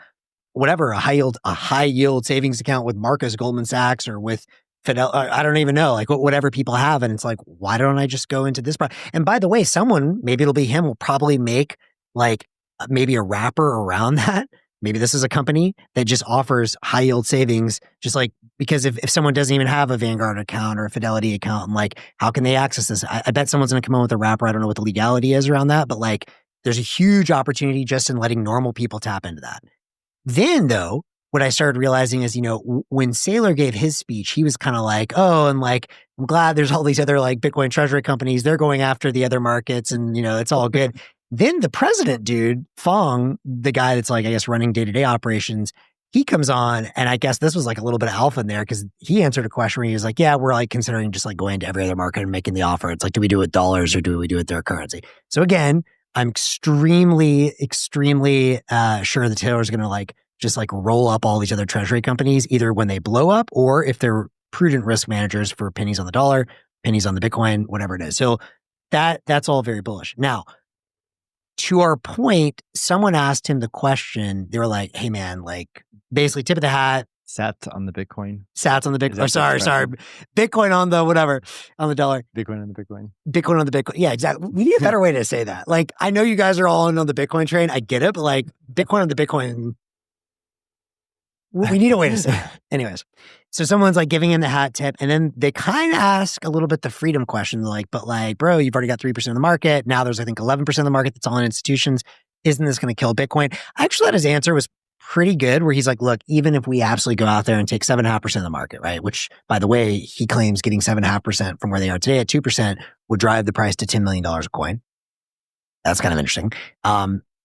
whatever, a high yield savings account with Marcus, Goldman Sachs, or with Fidel. I don't even know, like whatever people have. And it's like, why don't I just go into this? And by the way, someone, maybe it'll be him, will probably make like maybe a wrapper around that. Maybe this is a company that just offers high yield savings, just like, because if someone doesn't even have a Vanguard account or a Fidelity account, and like, how can they access this? I bet someone's going to come in with a wrapper. I don't know what the legality is around that, but like, there's a huge opportunity just in letting normal people tap into that. Then though, what I started realizing is, when Saylor gave his speech, he was kind of like, oh, and like, I'm glad there's all these other like Bitcoin treasury companies. They're going after the other markets and, it's all good. Then the president dude, Fong, the guy that's like, I guess, running day-to-day operations, he comes on, and I guess this was like a little bit of alpha in there because he answered a question where he was like, yeah, we're like considering just like going to every other market and making the offer. It's like, do we do it dollars or do we do it their currency? So again, I'm extremely sure that Taylor's going to like just like roll up all these other treasury companies, either when they blow up or if they're prudent risk managers for pennies on the dollar, pennies on the Bitcoin, whatever it is. So that's all very bullish. Now, to our point, someone asked him the question. They were like, hey man, like basically tip of the hat. Sats on the Bitcoin. Sorry. Bitcoin on the whatever, on the dollar. Bitcoin on the Bitcoin. Bitcoin on the Bitcoin. Yeah, exactly. We need a better way to say that. Like, I know you guys are all in on the Bitcoin train. I get it, but like Bitcoin on the Bitcoin, we need a way to say it. Anyways, so someone's like giving him the hat tip, and then they kind of ask a little bit the freedom question, like, but like, bro, you've already got 3% of the market. Now there's, I think, 11% of the market that's all in institutions. Isn't this going to kill Bitcoin? I actually thought his answer was pretty good, where he's like, look, even if we absolutely go out there and take 7.5% of the market, right? Which, by the way, he claims getting 7.5% from where they are today at 2% would drive the price to $10 million a coin. That's kind of interesting.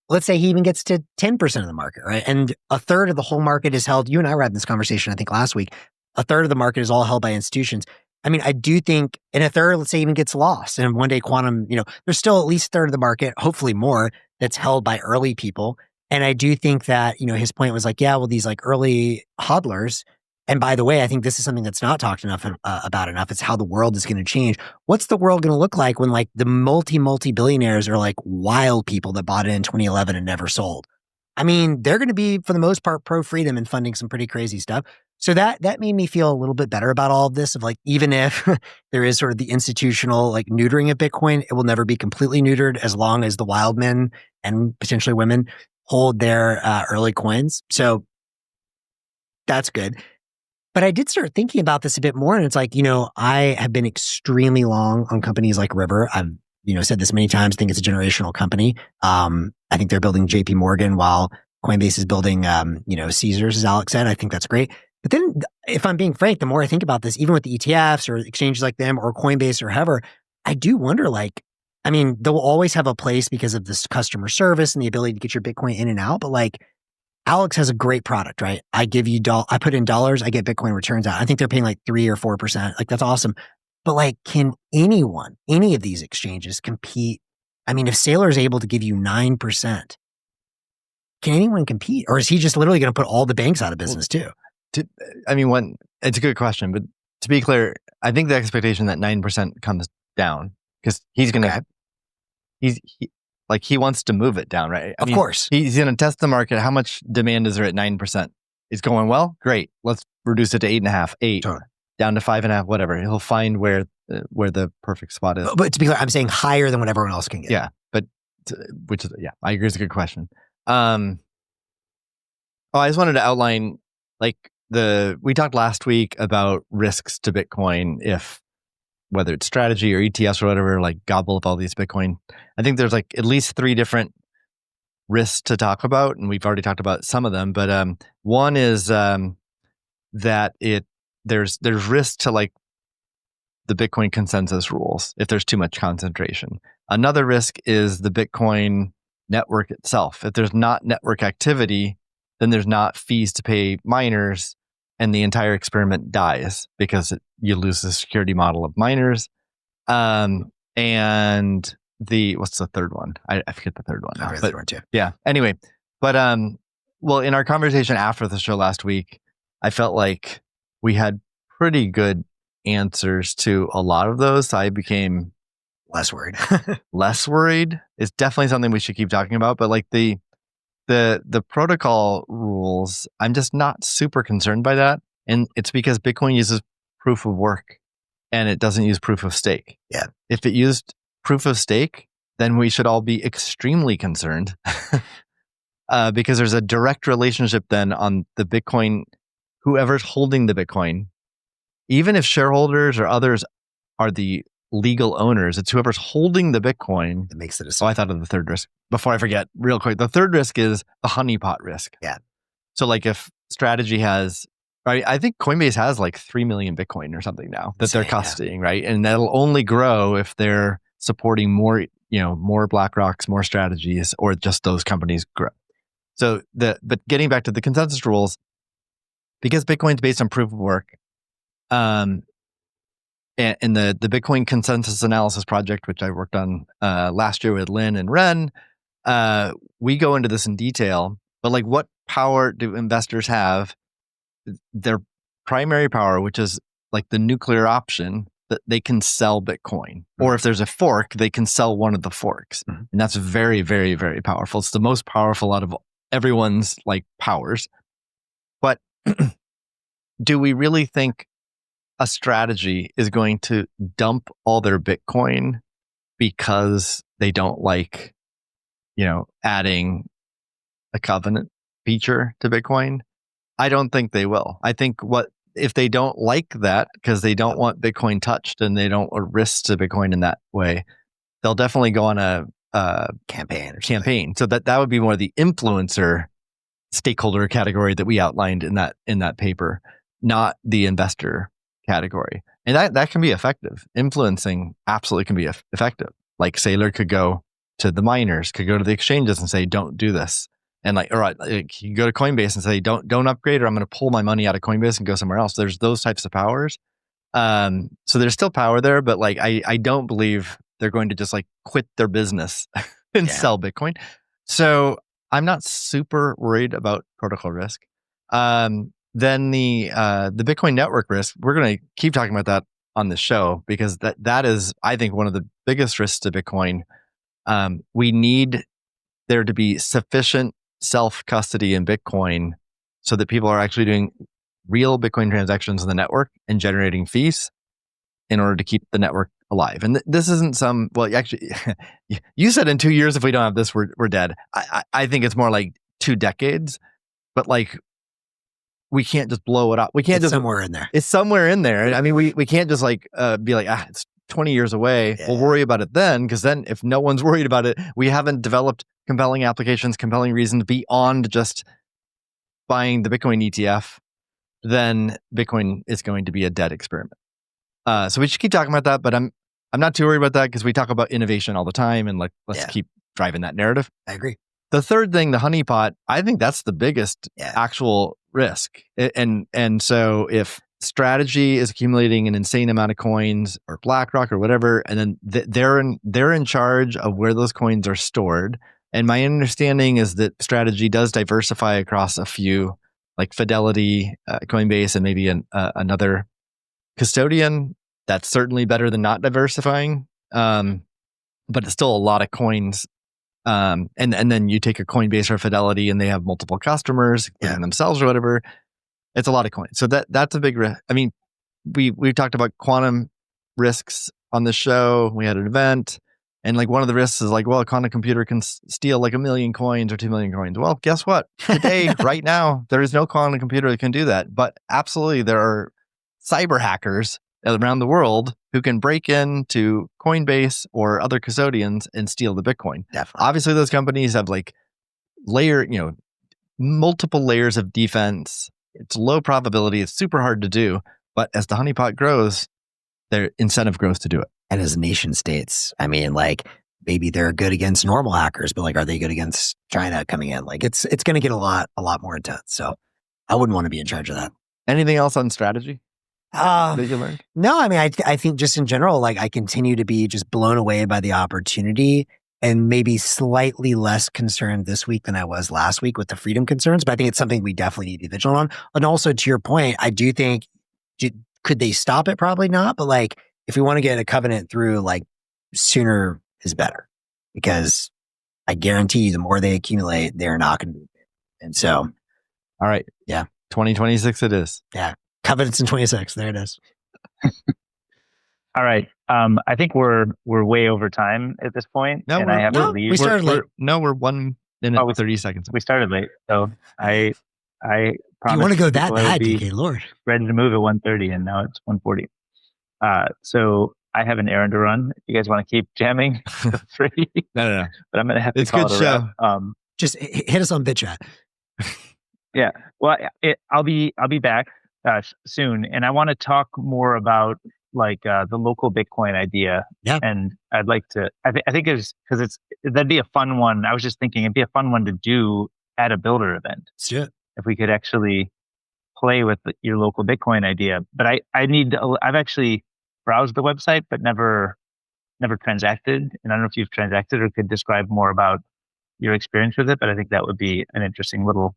Let's say he even gets to 10% of the market, right? And a third of the whole market is held. You and I were having this conversation, I think, last week. A third of the market is all held by institutions. I mean, I do think, and a third, let's say, even gets lost. And one day quantum, there's still at least a third of the market, hopefully more, that's held by early people. And I do think that, his point was like, yeah, well, these like early hodlers. And by the way, I think this is something that's not talked about enough. It's how the world is going to change. What's the world going to look like when like the multi-billionaires are like wild people that bought it in 2011 and never sold? I mean, they're going to be, for the most part, pro-freedom and funding some pretty crazy stuff. So that made me feel a little bit better about all of this, of like, even if there is sort of the institutional like neutering of Bitcoin, it will never be completely neutered as long as the wild men and potentially women hold their early coins. So that's good. But I did start thinking about this a bit more, and it's like, I have been extremely long on companies like River. I've, said this many times, think it's a generational company. I think they're building JP Morgan while Coinbase is building, Caesars, as Alex said. I think that's great. But then if I'm being frank, the more I think about this, even with the ETFs or exchanges like them or Coinbase or whoever, I do wonder, they'll always have a place because of this customer service and the ability to get your Bitcoin in and out. But Alex has a great product, right? I put in dollars, I get Bitcoin returns out. I think they're paying 3 or 4%. That's awesome. But can any of these exchanges compete? I mean, if Saylor is able to give you 9%, can anyone compete? Or is he just literally going to put all the banks out of business too? It's a good question, but to be clear, I think the expectation that 9% comes down because he's going to, he wants to move it down, right? Of course. He's going to test the market. How much demand is there at 9%? It's going well? Great. Let's reduce it to 8.5, 8, totally. Down to 5.5, whatever. He'll find where the perfect spot is. But to be clear, I'm saying higher than what everyone else can get. Yeah, I agree. It's a good question. I just wanted to outline, we talked last week about risks to Bitcoin whether it's strategy or ETFs or whatever, gobble up all these Bitcoin. I think there's at least 3 different risks to talk about, and we've already talked about some of them. But one is that there's risk to the Bitcoin consensus rules if there's too much concentration. Another risk is the Bitcoin network itself. If there's not network activity, then there's not fees to pay miners, and the entire experiment dies because you lose the security model of miners. And what's the third one? I forget the third one. I forget the third one too. Yeah. Anyway, but in our conversation after the show last week, I felt like we had pretty good answers to a lot of those. So I became less worried. Less worried. It's definitely something we should keep talking about. But the protocol rules, I'm just not super concerned by that. And it's because Bitcoin uses proof of work and it doesn't use proof of stake. Yeah. If it used proof of stake, then we should all be extremely concerned because there's a direct relationship then on the Bitcoin, whoever's holding the Bitcoin, even if shareholders or others are the legal owners, it's whoever's holding the Bitcoin that makes it. So I thought of the third risk before I forget real quick. The third risk is the honeypot risk. Yeah. So if strategy has, right, I think Coinbase has 3 million Bitcoin or something now that they're custodying, right? And that'll only grow if they're supporting more, more BlackRocks, more strategies, or just those companies grow. So but getting back to the consensus rules, because Bitcoin's based on proof of work, and the Bitcoin Consensus Analysis Project, which I worked on last year with Lyn and Ren, we go into this in detail. But what power do investors have? Their primary power, which is the nuclear option, that they can sell Bitcoin. Mm-hmm. Or if there's a fork, they can sell one of the forks. Mm-hmm. And that's very, very, very powerful. It's the most powerful out of everyone's powers. But do we really think a strategy is going to dump all their Bitcoin because they don't adding a covenant feature to Bitcoin? I don't think they will. I think if they don't like that because they don't want Bitcoin touched and they don't risk to Bitcoin in that way, they'll definitely go on a campaign. So that would be more the influencer stakeholder category that we outlined in that paper, not the investor category. And that can be effective. Influencing absolutely can be effective. Saylor could go to the miners, could go to the exchanges and say, don't do this. And all right, you go to Coinbase and say, don't upgrade, or I'm going to pull my money out of Coinbase and go somewhere else. There's those types of powers. So there's still power there, but I don't believe they're going to just quit their business and sell Bitcoin. So I'm not super worried about protocol risk. Then the Bitcoin network risk, we're going to keep talking about that on the show because that is, I think, one of the biggest risks to Bitcoin. We need there to be sufficient self-custody in Bitcoin so that people are actually doing real Bitcoin transactions in the network and generating fees in order to keep the network alive. And this isn't actually, you said in 2 years, if we don't have this, we're dead. I think it's more 2 decades, but we can't just blow it up. We can't it's somewhere in there. It's somewhere in there. I mean, we can't just be it's 20 years away. Yeah. We'll worry about it then, because then if no one's worried about it, we haven't developed compelling applications, compelling reasons beyond just buying the Bitcoin ETF, then Bitcoin is going to be a dead experiment. So we should keep talking about that, but I'm not too worried about that because we talk about innovation all the time, and let's keep driving that narrative. I agree. The third thing, the honeypot, I think that's the biggest actual risk. And so if Strategy is accumulating an insane amount of coins, or BlackRock or whatever, and then they're in charge of where those coins are stored. And my understanding is that Strategy does diversify across a few, like Fidelity, Coinbase, and maybe another custodian. That's certainly better than not diversifying. But it's still a lot of coins. And then you take a Coinbase or Fidelity and they have multiple customers, including themselves or whatever. It's a lot of coins. So that's a big risk. I mean, we talked about quantum risks on the show. We had an event, and like one of the risks is like, well, a quantum computer can steal like 1 million coins or 2 million coins. Well, guess what? Today, right now, there is no quantum computer that can do that. But absolutely, there are cyber hackers around the world who can break into Coinbase or other custodians and steal the Bitcoin. Definitely. Obviously, those companies have like multiple layers of defense. It's low probability. It's super hard to do. But as the honeypot grows, their incentive grows to do it. And as nation states, I mean, like maybe they're good against normal hackers, but like, are they good against China coming in? Like it's going to get a lot more intense. So I wouldn't want to be in charge of that. Anything else on Strategy that you learned? No, I mean, I think just in general, like I continue to be just blown away by the opportunity, and maybe slightly less concerned this week than I was last week with the freedom concerns. But I think it's something we definitely need to be vigilant on. And also to your point, I do think, could they stop it? Probably not. But like, if we want to get a covenant through, like sooner is better, because I guarantee you the more they accumulate, they're not going to be. And so. All right. Yeah. 2026 it is. Yeah. Covenants in 26. There it is. All right. I think we're way over time at this point, and I have to leave. We started late. We're 1 minute and 30 seconds. We started late, so I promise. You want to go that bad, DK? Lord, ready to move at 1:30, and now it's 1:40. So I have an errand to run. If you guys want to keep jamming, feel free. No. But I'm going to have to it's call good it show. a wrap. Just hit us on BitChat. Yeah. Well, I'll be back soon, and I want to talk more about like the local Bitcoin idea. Yeah. And I'd like to. I think it's because that'd be a fun one. I was just thinking it'd be a fun one to do at a builder event. Let's do it. If we could actually play with your local Bitcoin idea. But I've actually browsed the website, but never transacted. And I don't know if you've transacted or could describe more about your experience with it. But I think that would be an interesting little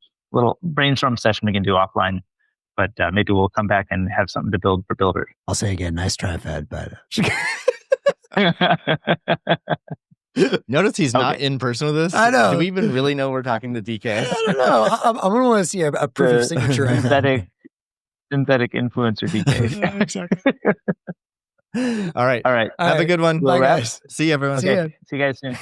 brainstorm session we can do offline. But maybe we'll come back and have something to build for builders. I'll say again, nice try, Fed. But notice he's not in person with us. I know. Do we even really know we're talking to DK? I don't know. I'm going to want to see a proof of signature. Synthetic influencer DK. Exactly. All right. All right. Have a good one. Bye, guys. See you, everyone. Okay. See you guys soon.